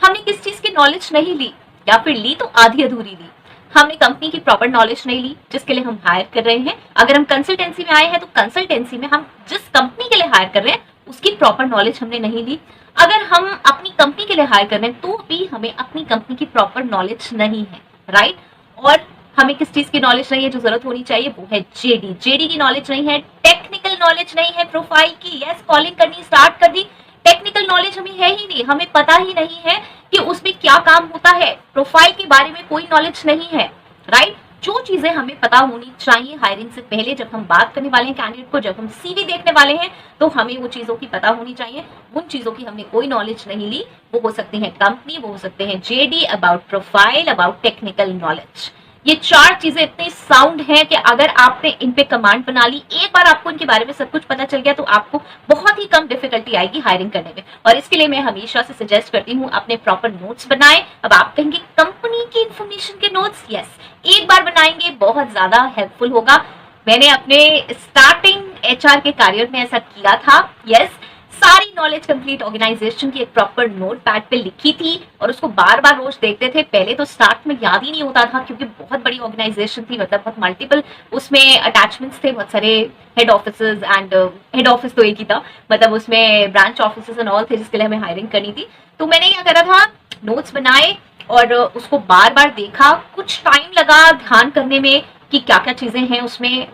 हमने किस चीज की नॉलेज नहीं ली, या फिर ली तो आधी अधूरी ली। हमने कंपनी की प्रॉपर नॉलेज नहीं ली जिसके लिए हम हायर कर रहे हैं। अगर हम कंसल्टेंसी में आए हैं तो कंसल्टेंसी में हम जिस कंपनी के लिए हायर कर रहे हैं उसकी प्रॉपर नॉलेज हमने नहीं ली। अगर हम अपनी कंपनी के लिए हायर कर रहे हैं तो भी हमें अपनी कंपनी की प्रॉपर नॉलेज नहीं है, राइट। और हमें किस चीज की नॉलेज नहीं है जो जरूरत होनी चाहिए, वो है जेडी की नॉलेज नहीं है, टेक्निकल नॉलेज नहीं है प्रोफाइल की। यस, कॉलिंग करनी स्टार्ट कर दी, टेक्निकल नॉलेज हमें है ही नहीं, हमें पता ही नहीं है कि उसमें क्या काम होता है, प्रोफाइल के बारे में कोई नॉलेज नहीं है, राइट। जो चीजें हमें पता होनी चाहिए हायरिंग से पहले, जब हम बात करने वाले हैं कैंडिडेट को, जब हम सीवी देखने वाले हैं, तो हमें वो चीजों की पता होनी चाहिए। उन चीजों की हमने कोई नॉलेज नहीं ली। वो हो सकते हैं कंपनी, वो हो सकते हैं JD, about profile, about technical knowledge. ये 4 चीजें इतनी साउंड हैं कि अगर आपने इन पे कमांड बना ली, एक बार आपको इनके बारे में सब कुछ पता चल गया, तो आपको बहुत ही कम डिफिकल्टी आएगी हायरिंग करने में। और इसके लिए मैं हमेशा से सजेस्ट करती हूँ अपने प्रॉपर नोट्स बनाएं। अब आप कहेंगे कंपनी की इंफॉर्मेशन के नोट्स, यस, एक बार बनाएंगे बहुत ज्यादा हेल्पफुल होगा। मैंने अपने स्टार्टिंग एचआर के करियर में ऐसा किया था। यस, सारी नॉलेज कंप्लीट ऑर्गेनाइजेशन की एक प्रॉपर नोट पैड पे लिखी थी और उसको बार बार रोज देखते थे। पहले तो स्टार्ट में याद ही नहीं होता था क्योंकि बहुत बड़ी ऑर्गेनाइजेशन थी, मतलब बहुत मल्टीपल उसमें अटैचमेंट्स थे, बहुत सारे head offices and head office तो एक ही था, मतलब उसमें ब्रांच ऑफिसेज एंड ऑल थे जिसके लिए हमें हायरिंग करनी थी। तो मैंने क्या करा था, नोट्स बनाए और उसको बार बार देखा। कुछ टाइम लगा ध्यान करने में कि क्या क्या चीजें हैं उसमें,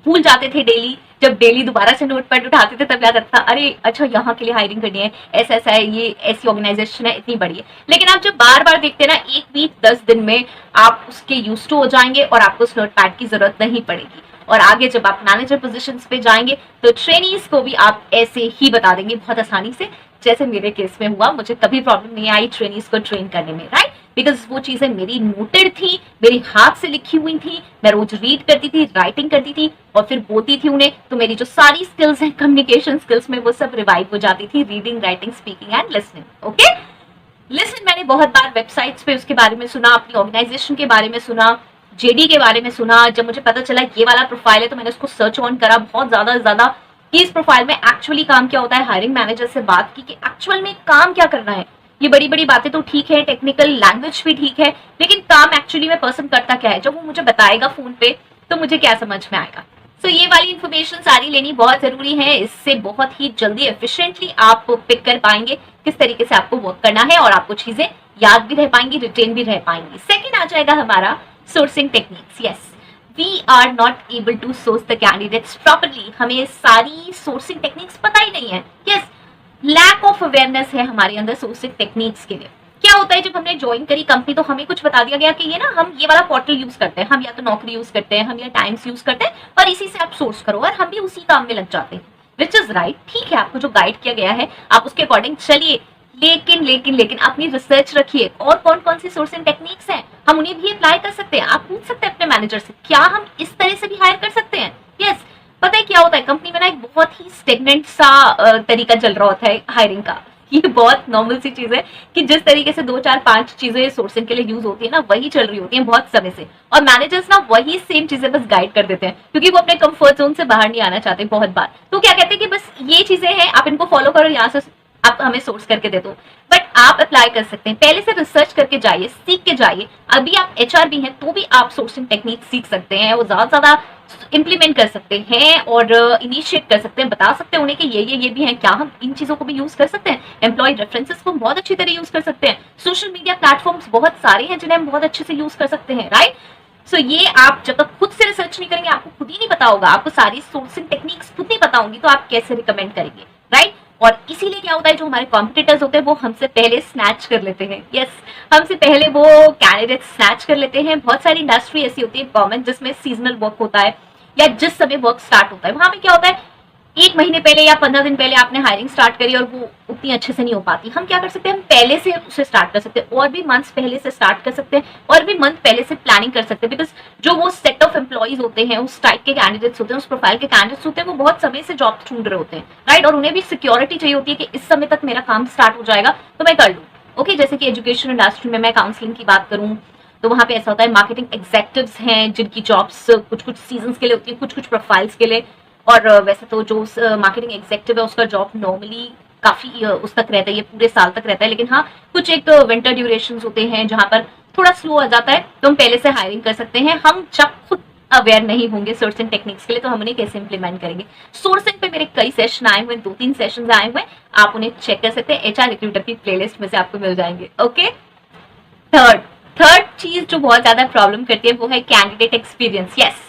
भूल जाते थे डेली। जब डेली दोबारा से नोट पैड उठाते थे तब याद आता था, अरे अच्छा यहाँ के लिए हायरिंग करनी है, ऐसा ऐसा है, ये ऐसी ऑर्गेनाइजेशन है, इतनी बड़ी है। लेकिन आप जब बार बार देखते ना, 1 वीक 10 दिन में आप उसके यूज्ड टू हो जाएंगे और आपको उस नोट पैड की जरूरत नहीं पड़ेगी। और आगे जब आप मैनेजर पोजीशंस पे जाएंगे तो ट्रेनीज को भी आप ऐसे ही बता देंगे बहुत आसानी से, जैसे मेरे केस में हुआ। मुझे कभी प्रॉब्लम नहीं आई ट्रेनीज को ट्रेन करने में, राइट, बिकॉज वो चीजें मेरी नोटेड थी, मेरे हाथ से लिखी हुई थी, मैं रोज रीड करती थी, राइटिंग करती थी और फिर बोलती थी उन्हें। तो मेरी जो सारी स्किल्स हैं कम्युनिकेशन स्किल्स में, वो सब रिवाइव हो जाती थी, reading, writing, speaking and listening. Okay, listen मैंने बहुत बार वेबसाइट्स पे उसके बारे में सुना, अपनी ऑर्गेनाइजेशन के बारे में सुना, जेडी के बारे में सुना। जब मुझे पता चला ये वाला प्रोफाइल है तो मैंने उसको सर्च ऑन करा बहुत ज्यादा कि इस प्रोफाइल में एक्चुअली काम क्या होता है। हायरिंग मैनेजर से बात की कि एक्चुअल में काम क्या करना है। ये बड़ी बड़ी बातें तो ठीक है, टेक्निकल लैंग्वेज भी ठीक है, लेकिन काम एक्चुअली में पर्सन करता क्या है, जब वो मुझे बताएगा फोन पे तो मुझे क्या समझ में आएगा। तो ये वाली इन्फॉर्मेशन सारी लेनी बहुत जरूरी है। इससे बहुत ही जल्दी एफिशिएंटली आप पिक कर पाएंगे किस तरीके से आपको वर्क करना है और आपको चीजें याद भी रह पाएंगी, रिटेन भी रह पाएंगी। सेकेंड आ जाएगा हमारा sourcing techniques. Yes, we are not able to source the candidates properly. हमें सारी सोर्सिंग टेक्निक्स पता ही नहीं है। यस, लैक ऑफ अवेयरनेस है हमारे अंदर सोर्सिंग टेक्निक्स के लिए। क्या होता है, जब हमने ज्वाइन करी कंपनी तो हमें कुछ बता दिया गया कि ये ना हम ये वाला पोर्टल यूज करते हैं, हम या तो नौकरी यूज करते हैं, हम या टाइम्स यूज करते हैं और इसी से आप सोर्स करो, और हम भी उसी काम में लग जाते हैं, विच इज राइट। ठीक है, आपको जो गाइड किया गया है आप उसके अकॉर्डिंग चलिए, लेकिन अपनी रिसर्च रखिए और कौन कौन सी सोर्सिंग टेक्निक्स हैं, हम उन्हें भी अप्लाई कर सकते हैं। आप पूछ सकते हैं अपने मैनेजर से, क्या हम इस तरह से भी हायर कर सकते हैं। यस, पता है क्या होता है, कंपनी में ना एक बहुत ही स्टेगनेंट सा तरीका चल रहा होता है हायरिंग का। ये बहुत नॉर्मल सी चीज है कि जिस तरीके से 2 4 5 चीजें सोर्सिंग के लिए यूज होती है ना, वही चल रही होती है बहुत समय से, और मैनेजर्स ना वही सेम चीजें बस गाइड कर देते हैं क्योंकि वो अपने कंफर्ट जोन से बाहर नहीं आना चाहते बहुत बार। तो क्या कहते हैं कि बस ये चीजें हैं, आप इनको फॉलो करो, यहाँ से आप हमें सोर्स करके दे दो। बट आप अप्लाई कर सकते हैं, पहले से रिसर्च करके जाइए, सीख के जाइए। अभी आप एचआर भी हैं तो भी आप सोर्सिंग टेक्निक सीख सकते हैं, वो ज्यादा इंप्लीमेंट कर सकते हैं और इनिशिएट कर सकते हैं, बता सकते हैं उन्हें कि ये भी है, क्या हम इन चीजों को भी यूज कर सकते हैं। एम्प्लॉय रेफरेंसेस को बहुत अच्छी तरह यूज कर सकते हैं। सोशल मीडिया प्लेटफॉर्म्स बहुत सारे हैं जिन्हें हम बहुत अच्छे से यूज कर सकते हैं, राइट। सो ये आप जब तक खुद से रिसर्च नहीं करेंगे, आपको खुद ही नहीं पता होगा, आपको सारी सोर्सिंग टेक्निक्स खुद नहीं पता होंगी, तो आप कैसे रिकमेंड करेंगे, राइट। और इसीलिए क्या होता है, जो हमारे कॉम्पिटिटर्स होते हैं वो हमसे पहले स्नैच कर लेते हैं। यस, हमसे पहले वो कैंडिडेट स्नैच कर लेते हैं। बहुत सारी इंडस्ट्री ऐसी होती है गवर्नमेंट जिसमें सीजनल वर्क होता है या जिस समय वर्क स्टार्ट होता है, वहां में क्या होता है, 1 महीने पहले या 15 दिन पहले आपने हायरिंग स्टार्ट करी और वो उतनी अच्छे से नहीं हो पाती। हम क्या कर सकते हैं, हम पहले से उसे स्टार्ट कर सकते हैं, और भी मंथ्स पहले से स्टार्ट कर सकते हैं, और भी मंथ पहले से प्लानिंग कर सकते हैं। बिकॉज जो वो सेट ऑफ एम्प्लॉइज होते हैं, उस टाइप के कैंडिडेट्स होते हैं, उस प्रोफाइल के कैंडिडेट्स होते हैं, वो बहुत समय से जॉब ढूंढ रहे होते हैं, राइट। और उन्हें भी सिक्योरिटी चाहिए होती है कि इस समय तक मेरा काम स्टार्ट हो जाएगा तो मैं कर लूँ। ओके, जैसे कि एजुकेशन इंडस्ट्री में मैं काउंसलिंग की बात करूँ तो वहां पे ऐसा होता है, मार्केटिंग एग्जेक्टिव्स हैं जिनकी जॉब्स कुछ सीजन्स के लिए होती है, कुछ प्रोफाइल्स के लिए। और वैसे तो जो मार्केटिंग एग्जीक्यूटिव है उसका जॉब नॉर्मली काफी उस तक रहता है, ये पूरे साल तक रहता है, लेकिन हाँ कुछ एक विंटर ड्यूरेशन होते हैं जहां पर थोड़ा स्लो आ जाता है, तो हम पहले से हायरिंग कर सकते हैं। हम जब खुद अवेयर नहीं होंगे सोर्सिंग टेक्निक्स के लिए तो हम उन्हें कैसे इंप्लीमेंट करेंगे। सोर्सिंग पे मेरे कई सेशन आए हुए, 2-3 सेशन आए हुए, आप उन्हें चेक कर सकते हैं, एचआर रिक्रूटर की प्लेलिस्ट में से आपको मिल जाएंगे। ओके, थर्ड चीज जो बहुत ज्यादा प्रॉब्लम करती है वो है कैंडिडेट एक्सपीरियंस। यस,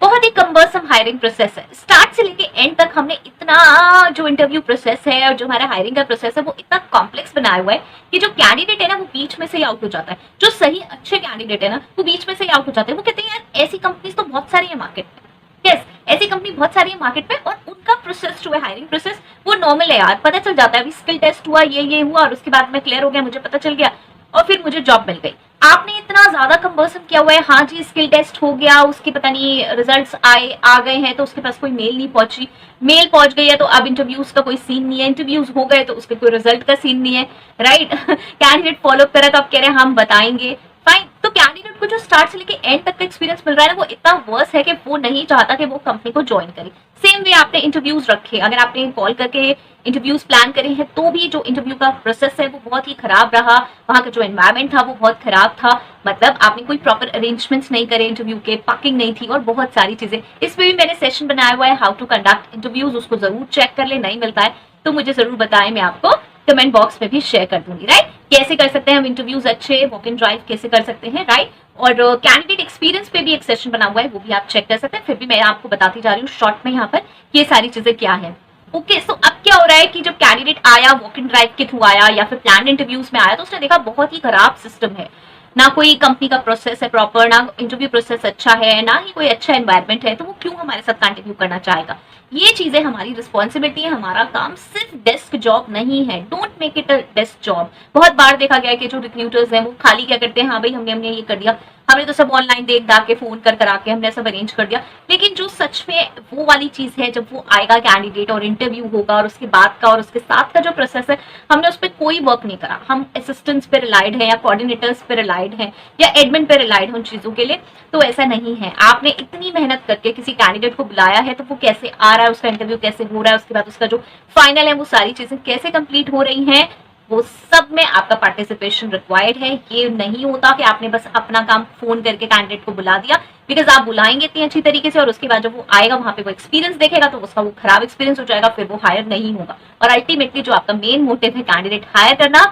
बहुत ही कम्बर्सम हायरिंग प्रोसेस है, स्टार्ट से लेके एंड तक हमने इतना जो इंटरव्यू प्रोसेस है और जो हमारा हायरिंग का प्रोसेस है वो इतना कॉम्प्लेक्स बनाया हुआ है कि जो कैंडिडेट है ना वो बीच में से ही आउट हो जाता है। जो सही अच्छे कैंडिडेट है ना वो बीच में से ही आउट हो जाते हैं। वो कहते हैं यार ऐसी कंपनीज तो बहुत सारी है मार्केट में। यस, ऐसी कंपनी बहुत सारी है मार्केट में और उनका प्रोसेस जो है हायरिंग प्रोसेस वो नॉर्मल है यार, पता चल जाता है अभी स्किल टेस्ट हुआ, ये हुआ और उसके बाद में क्लियर हो गया, मुझे पता चल गया और फिर मुझे जॉब मिल गई। आपने इतना ज्यादा कंबर्सन किया हुआ है, हाँ जी स्किल टेस्ट हो गया, उसकी पता नहीं रिजल्ट्स आ गए हैं तो उसके पास कोई मेल नहीं पहुंची, मेल पहुंच गई है तो अब इंटरव्यूज का कोई सीन नहीं है, इंटरव्यूज हो गए तो उसके कोई रिजल्ट का सीन नहीं है, राइट। कैंडिडेट फॉलो अप करा तो आप कह रहे हैं हम बताएंगे, फाइन। तो कैंडिडेट को जो स्टार्ट से लेके एंड तक का एक्सपीरियंस मिल रहा है ना वो इतना वर्स है कि वो नहीं चाहता कि वो कंपनी को ज्वाइन करे। सेम वे आपने इंटरव्यूज रखे, अगर आपने कॉल करके इंटरव्यूज प्लान करे हैं तो भी जो इंटरव्यू का प्रोसेस है वो बहुत ही खराब रहा, वहां का जो एनवायरमेंट था वो बहुत खराब था, मतलब आपने कोई प्रॉपर अरेंजमेंट्स नहीं करे इंटरव्यू के, पार्किंग नहीं थी और बहुत सारी चीजें। इसमें भी मैंने सेशन बनाया हुआ है हाउ टू कंडक्ट इंटरव्यूज, उसको जरूर चेक कर ले, नहीं मिलता है तो मुझे जरूर बताएं, मैं आपको कमेंट बॉक्स में भी शेयर कर दूंगी, राइट। कैसे कर सकते हैं हम इंटरव्यूज अच्छे, वॉक इन ड्राइव कैसे कर सकते हैं, राइट। और कैंडिडेट एक्सपीरियंस पे भी एक सेशन बना हुआ है, वो भी आप चेक कर सकते हैं। फिर भी मैं आपको बताती जा रही हूँ शॉर्ट में यहाँ पर ये सारी चीजें क्या है। ओके, सो अब क्या हो रहा है कि जब कैंडिडेट आया वॉक इन ड्राइव के थ्रू आया या फिर प्लान इंटरव्यूज में आया तो उसने देखा बहुत ही खराब सिस्टम है, ना कोई कंपनी का प्रोसेस है प्रॉपर, ना इंटरव्यू प्रोसेस अच्छा है, ना ही कोई अच्छा एनवायरमेंट है, तो वो क्यों हमारे साथ कंटिन्यू करना चाहेगा। ये चीजें हमारी रिस्पॉन्सिबिलिटी है, हमारा काम सिर्फ डेस्क जॉब नहीं है, don't make it a desk job. बहुत बार देखा गया है कि जो रिक्रूटर्स हैं वो खाली क्या करते हैं, हाँ भाई हमने ये कर दिया, हमने तो सब ऑनलाइन देख दा के फोन करा के हमने सब अरेंज कर दिया, लेकिन जो सच में वो वाली चीज है जब वो आएगा कैंडिडेट और इंटरव्यू होगा और उसके बाद का और उसके साथ का जो प्रोसेस है हमने उस पर कोई वर्क नहीं करा, हम असिस्टेंट्स पे रिलाइड है या कोऑर्डिनेटर्स पे रिलाइड है या एडमिन पे रिलाइड है उन चीजों के लिए, तो ऐसा नहीं है। आपने इतनी मेहनत करके किसी कैंडिडेट को बुलाया है तो वो कैसे आ रहा है, उसका इंटरव्यू कैसे हो रहा है, उसके बाद उसका जो फाइनल है वो सारी चीजें कैसे कंप्लीट हो रही हैं, वो सब में आपका पार्टिसिपेशन रिक्वायर्ड है। ये नहीं होता कि आपने बस अपना काम फोन करके कैंडिडेट को बुला दिया, बिकॉज आप बुलाएंगे इतनी अच्छी तरीके से और उसके बाद जब वो आएगा वहां पे वो एक्सपीरियंस देखेगा तो उसका वो खराब एक्सपीरियंस हो जाएगा, फिर वो हायर नहीं होगा और अल्टीमेटली जो आपका मेन मोटिव है कैंडिडेट हायर करना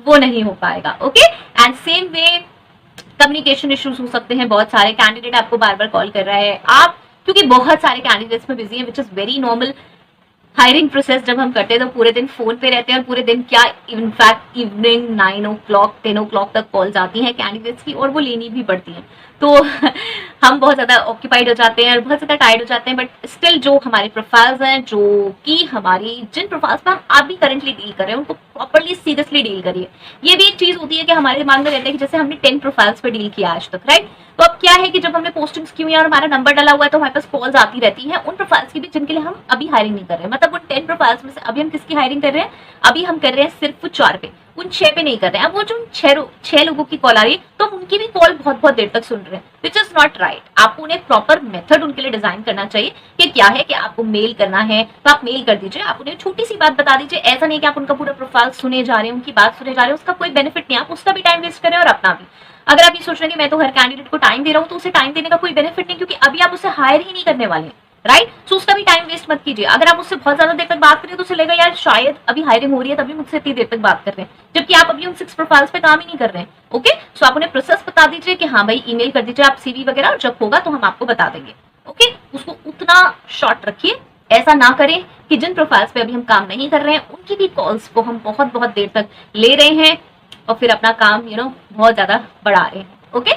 वो नहीं हो पाएगा। Okay, and same way communication issues हो सकते हैं, बहुत सारे कैंडिडेट आपको बार बार कॉल कर रहा है, आप क्योंकि बहुत सारे कैंडिडेट्स में बिजी है which is very normal. Hiring process जब हम करते हैं तो पूरे दिन फोन पे रहते हैं और पूरे दिन क्या इनफैक्ट इवनिंग 9 o'clock 10 o'clock तक कॉल्स आती हैं कैंडिडेट्स की और वो लेनी भी पड़ती हैं, तो हम बहुत ज्यादा ऑक्यूपाइड हो जाते हैं और बहुत ज्यादा टायर्ड हो जाते हैं, बट स्टिल जो हमारे प्रोफाइल्स हैं, जो कि हमारी जिन प्रोफाइल्स पर हम अभी करंटली डील कर रहे हैं उनको प्रॉपरली सीरियसली डील करिए। ये भी एक चीज होती है कि हमारे दिमाग में रहता है कि जैसे हमने 10 प्रोफाइल्स पे डील किया आज तक, राइट। तो अब क्या है कि जब हमने पोस्टिंग्स की हुई है और हमारा नंबर डाला हुआ है तो हमारे पास कॉल्स आती रहती हैं उन प्रोफाइल्स की भी जिनके लिए हम अभी हायरिंग नहीं कर रहे हैं, मतलब उन 10 प्रोफाइल्स में से अभी हम किसकी हायरिंग कर रहे हैं, अभी हम कर रहे हैं सिर्फ 4 पे, उन 6 पे नहीं कर रहे हैं। अब वो जो 6 लोगों की कॉल आ रही है तो हम उनकी भी कॉल बहुत बहुत देर तक सुन रहे हैं, विच इज नॉट राइट। आपको उन्हें प्रॉपर मेथड उनके लिए डिजाइन करना चाहिए कि क्या है कि आपको मेल करना है तो आप मेल कर दीजिए, आप उन्हें छोटी सी बात बता दीजिए, ऐसा नहीं कि आप उनका पूरा प्रोफाइल सुने जा रहे हैं, उनकी बात सुने जा रहे हैं, उसका कोई बेनिफिट नहीं, आप उसका भी टाइम वेस्ट करें और अपना भी। अगर आप ये सोच रहे हैं कि मैं तो हर कैंडिडेट को टाइम दे रहा हूँ तो उसे टाइम देने का कोई बेनिफिट नहीं, क्योंकि अभी आप उसे हायर ही नहीं करने वाले हैं, राइट। सो उसका भी टाइम वेस्ट मत कीजिए। अगर आप उससे बहुत ज्यादा देर तक बात करें तो उसे लगेगा यार शायद अभी हायरिंग हो रही है तभी मुझसे इतनी देर तक बात कर रहे हैं, जबकि आप अभी उन 6 प्रोफाइल्स पे काम ही नहीं कर रहे हैं। ओके, सो आप उन्हें प्रोसेस बता दीजिए कि हाँ भाई ईमेल कर दीजिए आप सीवी वगैरह, और जब होगा तो हम आपको बता देंगे। ओके, उसको उतना शॉर्ट रखिए, ऐसा ना करें कि जिन प्रोफाइल्स पे अभी हम काम नहीं कर रहे हैं उनकी भी कॉल्स को हम बहुत बहुत देर तक ले रहे हैं और फिर अपना काम बहुत ज्यादा बढ़ा रहे हैं। ओके,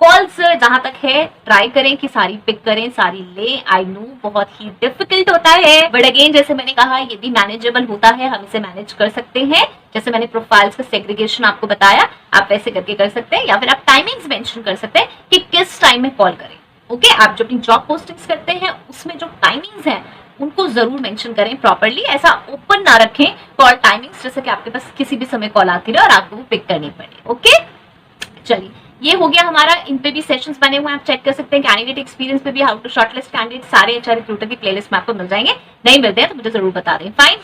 कॉल्स जहां तक है ट्राई करें कि सारी पिक करें, सारी ले। आई नो बहुत ही डिफिकल्ट होता है, बट अगेन जैसे मैंने कहा ये भी मैनेजेबल होता है, हम इसे मैनेज कर सकते हैं। जैसे मैंने प्रोफाइल्स का सेग्रीगेशन आपको बताया, आप वैसे करके कर सकते हैं, या फिर आप टाइमिंग्स मेंशन कर सकते हैं कि किस टाइम में कॉल करें। ओके, आप जो अपनी जॉब पोस्टिंग्स करते हैं उसमें जो टाइमिंग्स हैं उनको जरूर मेंशन करें प्रॉपर्ली, ऐसा ओपन ना रखें कॉल टाइमिंग्स जैसे कि आपके पास किसी भी समय कॉल आती रहे और आपको वो पिक करनी पड़े। ओके, चलिए ये हो गया हमारा, इन पे भी सेशंस बने हुए हैं, आप चेक कर सकते हैं। कैंडिडेट एक्सपीरियंस पे भी हाउ टू शॉर्टलिस्ट कैंडिडेट सारे एचआर रिक्रूटर की प्लेलिस्ट में आपको मिल जाएंगे। नहीं मिलते हैं तो मुझे जरूर बता दें। फाइन,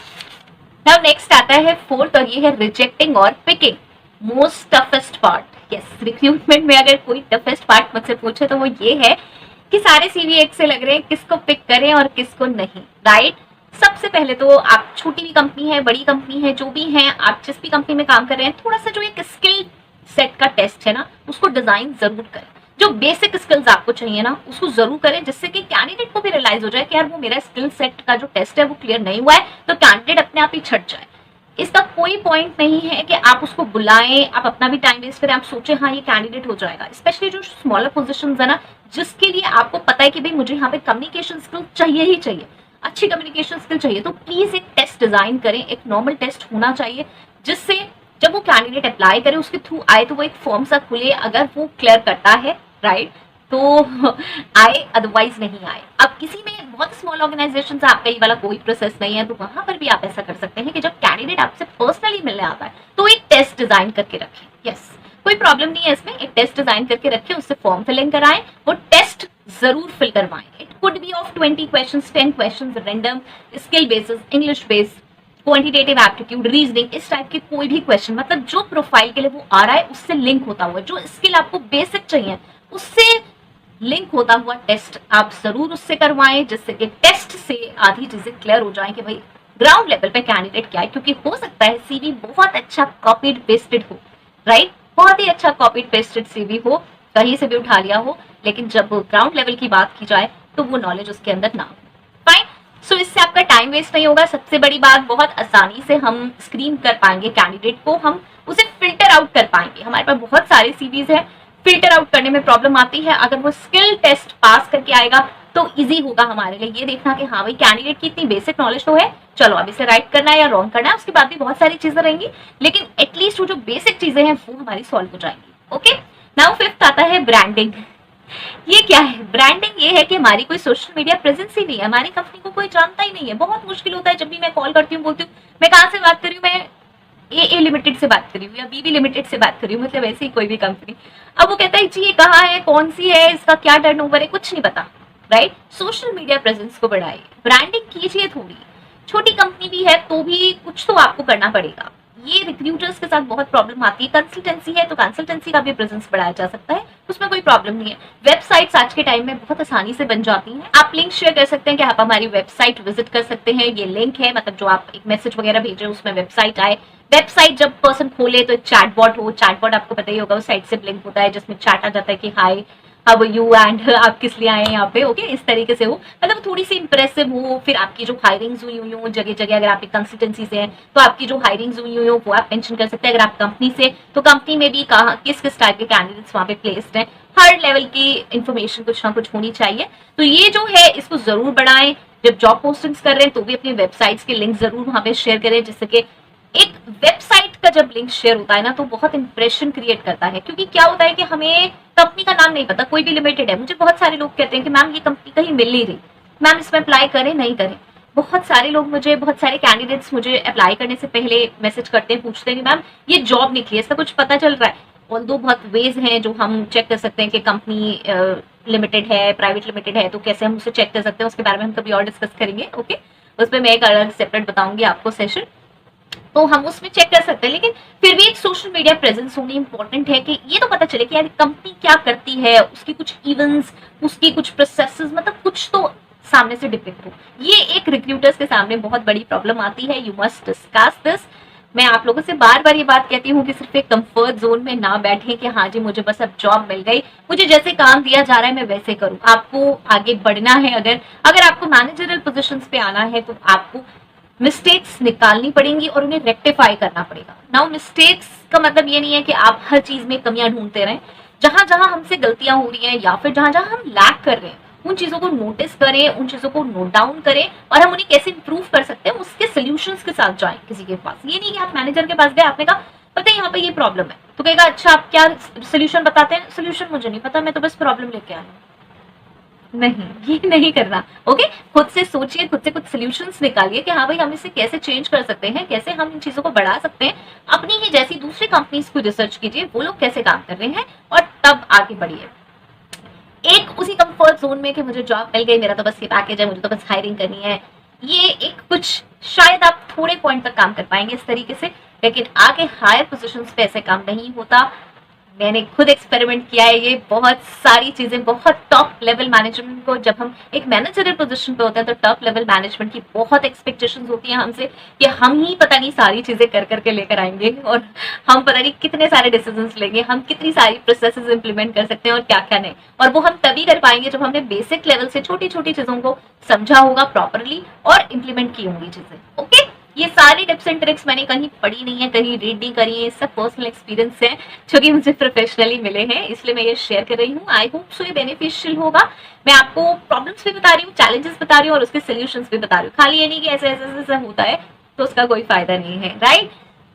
नाउ नेक्स्ट आता है फोर्थ, और ये है रिजेक्टिंग और picking, most toughest part. Yes, recruitment में अगर कोई टफेस्ट पार्ट मुझसे पूछे तो वो ये है कि सारे सीवी एक से लग रहे हैं, किसको पिक करें और किसको नहीं, राइट। सबसे पहले तो आप छोटी भी कंपनी है, बड़ी कंपनी है, जो भी है, आप जिस भी कंपनी में काम कर रहे हैं, थोड़ा सा जो एक स्किल सेट का टेस्ट है ना, उसको डिजाइन जरूर करें। जो बेसिक स्किल्स आपको चाहिए ना, उसको जरूर करें, जिससे कि कैंडिडेट को भी रियलाइज हो जाए कि यार वो मेरा स्किल सेट का जो टेस्ट है वो क्लियर नहीं हुआ है, तो कैंडिडेट अपने आप ही छट जाए। इसका कोई पॉइंट नहीं है कि आप उसको बुलाएं, आप अपना भी टाइम वेस्ट करें, आप सोचें हाँ ये कैंडिडेट हो जाएगा। स्पेशली जो स्मॉलर पोजीशंस है ना, जिसके लिए आपको पता है कि भाई मुझे यहाँ पे कम्युनिकेशन स्किल चाहिए ही चाहिए, अच्छी कम्युनिकेशन स्किल चाहिए, तो प्लीज एक टेस्ट डिजाइन करें, एक नॉर्मल टेस्ट होना चाहिए, जिससे जब वो कैंडिडेट अप्लाई करे उसके थ्रू आए तो वो एक फॉर्म सा खुले, अगर वो क्लियर करता है राइट तो आए, अदरवाइज नहीं आए। अब किसी में बहुत स्मॉल ऑर्गेनाइजेशन से आपका ये वाला कोई प्रोसेस नहीं है, तो वहां पर भी आप ऐसा कर सकते हैं कि जब कैंडिडेट आपसे पर्सनली मिलने आता है तो एक टेस्ट डिजाइन करके रखें। यस, कोई प्रॉब्लम नहीं है इसमें, एक टेस्ट डिजाइन करके रखें, उससे फॉर्म फिलिंग कराएं, वो टेस्ट जरूर फिल करवाएं। It could be of 20 questions, 10 questions, random, skill basis, English based, quantitative aptitude, reasoning, इस टाइप के कोई भी क्वेश्चन, मतलब जो प्रोफाइल के लिए वो आ रहा है उससे लिंक होता हुआ, जो स्किल आपको बेसिक चाहिए उससे लिंक होता हुआ टेस्ट आप जरूर उससे करवाएं, जिससे कि टेस्ट से आधी चीजें क्लियर हो जाएं कि भाई ग्राउंड लेवल पे कैंडिडेट क्या है। क्योंकि हो सकता है सीवी बहुत अच्छा कॉपीड पेस्टेड हो, राइट, बहुत ही अच्छा कॉपीड पेस्टेड सीवी हो, कहीं से भी उठा लिया हो, लेकिन जब ग्राउंड लेवल की बात की जाए तो वो नॉलेज उसके अंदर ना हो। फाइन, सो इससे आपका टाइम वेस्ट नहीं होगा। सबसे बड़ी बात, बहुत आसानी से हम स्क्रीन कर पाएंगे कैंडिडेट को, हम उसे फिल्टर आउट कर पाएंगे। हमारे पास बहुत सारे सीवीज हैं, फिल्टर आउट करने में प्रॉब्लम आती है। अगर वो स्किल टेस्ट पास करके आएगा तो इजी होगा हमारे लिए ये देखना कि हाँ भाई कैंडिडेट की इतनी बेसिक नॉलेज तो है, चलो अब इसे राइट करना है या रॉन्ग करना है, उसके बाद भी बहुत सारी चीजें रहेंगी, लेकिन एटलीस्ट वो जो बेसिक चीजें हैं वो हमारी सॉल्व हो जाएंगी। ओके, नाउ फिफ्थ आता है ब्रांडिंग। ये क्या है? ब्रांडिंग ये है कि हमारी कोई सोशल मीडिया प्रेजेंस ही नहीं है, हमारी कंपनी को कोई जानता ही नहीं है। बहुत मुश्किल होता है, जब भी मैं कॉल करती हूँ बोलती हूँ मैं कहाँ से बात कर रही हूँ, मैं ए लिमिटेड से बात कर रही हूँ या बीबी लिमिटेड से बात कर रही हूँ, मतलब ऐसे ही कोई भी कंपनी। अब वो कहता है जी ये कहाँ है, कौन सी है, इसका क्या टर्नओवर है, कुछ नहीं पता, राइट। सोशल मीडिया प्रेजेंस को बढ़ाइए, ब्रांडिंग कीजिए थोड़ी। छोटी कंपनी भी है तो भी कुछ तो आपको करना पड़ेगा। ये रिक्रूटर्स के साथ बहुत प्रॉब्लम आती है। कंसल्टेंसी है तो कंसल्टेंसी का भी प्रेजेंस बढ़ाया जा सकता है, उसमें कोई प्रॉब्लम नहीं है। वेबसाइट्स आज के टाइम में बहुत आसानी से बन जाती हैं। आप लिंक शेयर कर सकते हैं कि आप हमारी वेबसाइट विजिट कर सकते हैं, ये लिंक है, मतलब जो आप एक मैसेज वगैरह भेजे उसमें वेबसाइट आए। वेबसाइट जब पर्सन खोले तो एक चैटबॉट हो, चैटबॉट आपको पता ही होगा उस साइट से लिंक होता है जिसमें चैट आ जाता है कि हाय हाउ यू एंड आप किस लिए आए हैं यहाँ पे, ओके, इस तरीके से हो, मतलब थोड़ी सी इंप्रेसिव हो। फिर आपकी जो हायरिंग्स हुई हो जगह जगह, अगर आप एक कंसल्टेंसी से हैं तो आपकी जो हायरिंग्स हुई हो वो आप मेंशन कर सकते हैं। अगर आप कंपनी से तो कंपनी में भी कहाँ किस किस टाइप के कैंडिडेट्स वहाँ पे प्लेस्ड हैं, हर लेवल की इंफॉर्मेशन कुछ ना कुछ होनी चाहिए। तो ये जो है इसको जरूर बढ़ाएं। जब जॉब पोस्टिंग्स कर रहे हैं तो भी अपनी वेबसाइट्स के लिंक जरूर वहाँ पे शेयर करें, जिससे कि एक वेबसाइट का जब लिंक शेयर होता है ना तो बहुत इंप्रेशन क्रिएट करता है। क्योंकि क्या होता है कि हमें कंपनी का नाम नहीं पता, कोई भी लिमिटेड है। मुझे बहुत सारे लोग कहते हैं कि मैम ये कंपनी कहीं मिल नहीं रही, मैम इसमें अप्लाई करें नहीं करें। बहुत सारे लोग मुझे, बहुत सारे कैंडिडेट्स मुझे अप्लाई करने से पहले मैसेज करते हैं, पूछते हैं कि मैम ये जॉब निकली है, इसका कुछ पता चल रहा है। और दो बहुत वेज हैं जो हम चेक कर सकते हैं कि कंपनी लिमिटेड है, प्राइवेट लिमिटेड है, तो कैसे हम उसे चेक कर सकते हैं, उसके बारे में हम कभी और डिस्कस करेंगे। ओके, उस पर मैं एक अलग सेपरेट बताऊंगी आपको सेशन, तो हम उसमें चेक कर सकते हैं। लेकिन फिर भी एक सोशल मीडिया प्रेजेंस होनी इंपॉर्टेंट है कि ये तो पता चले कि यार कंपनी क्या करती है, उसकी कुछ इवेंट्स, उसकी कुछ प्रोसेसेस, मतलब कुछ तो सामने से डिपिक्ट हो। ये एक रिक्रूटर्स के सामने बहुत बड़ी प्रॉब्लम आती है। You must discuss this. मैं आप लोगों से बार बार ये बात कहती हूँ कि सिर्फ एक कंफर्ट जोन में ना बैठे कि हाँ जी मुझे बस अब जॉब मिल गई, मुझे जैसे काम दिया जा रहा है मैं वैसे करूँ। आपको आगे बढ़ना है, अगर आपको मैनेजरियल पोजीशंस पे आना है तो आपको मिस्टेक्स निकालनी पड़ेंगी और उन्हें रेक्टिफाई करना पड़ेगा। नाउ मिस्टेक्स का मतलब ये नहीं है कि आप हर चीज में कमियां ढूंढते रहें। जहां जहां हमसे गलतियां हो रही हैं या फिर जहां जहां हम लैक कर रहे हैं उन चीजों को नोटिस करें, उन चीजों को नोट डाउन करें और हम उन्हें कैसे इंप्रूव कर सकते हैं उसके सोल्यूशंस के साथ जाएं किसी के पास। ये नहीं कि आप मैनेजर के पास गए, आपने कहा पता है यहाँ पे ये प्रॉब्लम है, तो कहेगा अच्छा आप क्या सोल्यूशन बताते हैं। सोल्यूशन मुझे नहीं पता, मैं तो बस प्रॉब्लम लेके आया हूँ। नहीं, ये नहीं करना। ओके, खुद से सोचिए, खुद से कुछ सॉल्यूशंस निकालिए कि हाँ भाई हम इसे कैसे चेंज कर सकते हैं, कैसे हम इन चीजों को बढ़ा सकते हैं। अपनी ही जैसी दूसरी कंपनीज को रिसर्च कीजिए, वो लोग कैसे काम कर रहे हैं, और तब आगे बढ़िए। एक उसी कंफर्ट जोन में कि मुझे जॉब मिल गई, मेरा तो बस ये पैकेज है, मुझे तो बस हायरिंग करनी है, ये एक कुछ शायद आप थोड़े पॉइंट तक काम कर पाएंगे इस तरीके से, लेकिन आगे हायर पोजीशंस पे ऐसे काम नहीं होता। मैंने खुद एक्सपेरिमेंट किया है, ये बहुत सारी चीजें, बहुत टॉप लेवल मैनेजमेंट को, जब हम एक मैनेजरियल पोजीशन पे होते हैं तो टॉप लेवल मैनेजमेंट की बहुत एक्सपेक्टेशंस होती हैं हमसे कि हम ही पता नहीं सारी चीजें कर करके लेकर आएंगे और हम पता नहीं कितने सारे डिसीजंस लेंगे, हम कितनी सारी प्रोसेसेस इंप्लीमेंट कर सकते हैं और क्या क्या नहीं, और वो हम तभी कर पाएंगे जब हमने बेसिक लेवल से छोटी छोटी चीजों को समझा होगा प्रॉपरली और इम्प्लीमेंट की होंगी चीजें। ओके, ये सारी टिप्स एंड ट्रिक्स मैंने कहीं पढ़ी नहीं है, कहीं रीड नहीं करी है, सब पर्सनल एक्सपीरियंस है जो कि मुझे प्रोफेशनली मिले हैं, इसलिए मैं ये शेयर कर रही हूँ। आई होप सो ये बेनिफिशियल होगा। मैं आपको प्रॉब्लम्स भी बता रही हूँ, चैलेंजेस बता रही हूँ और उसके सोल्यूशंस भी बता रही हूँ, खाली ये नहीं कि ऐसे ऐसे ऐसे होता है तो उसका कोई फायदा नहीं है, राइट।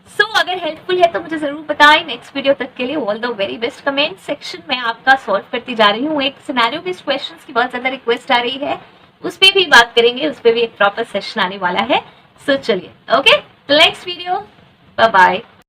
सो अगर हेल्पफुल है तो मुझे जरूर बताएं। नेक्स्ट वीडियो तक के लिए all the very best. Comment section में आपका सॉल्व करती जा रही हूँ। एक सिनेरियो बेस्ड क्वेश्चंस की बहुत ज्यादा रिक्वेस्ट आ रही है, उस पर भी बात करेंगे, उस पर भी एक प्रॉपर सेशन आने वाला है। सो चलिए, okay, next video, bye bye.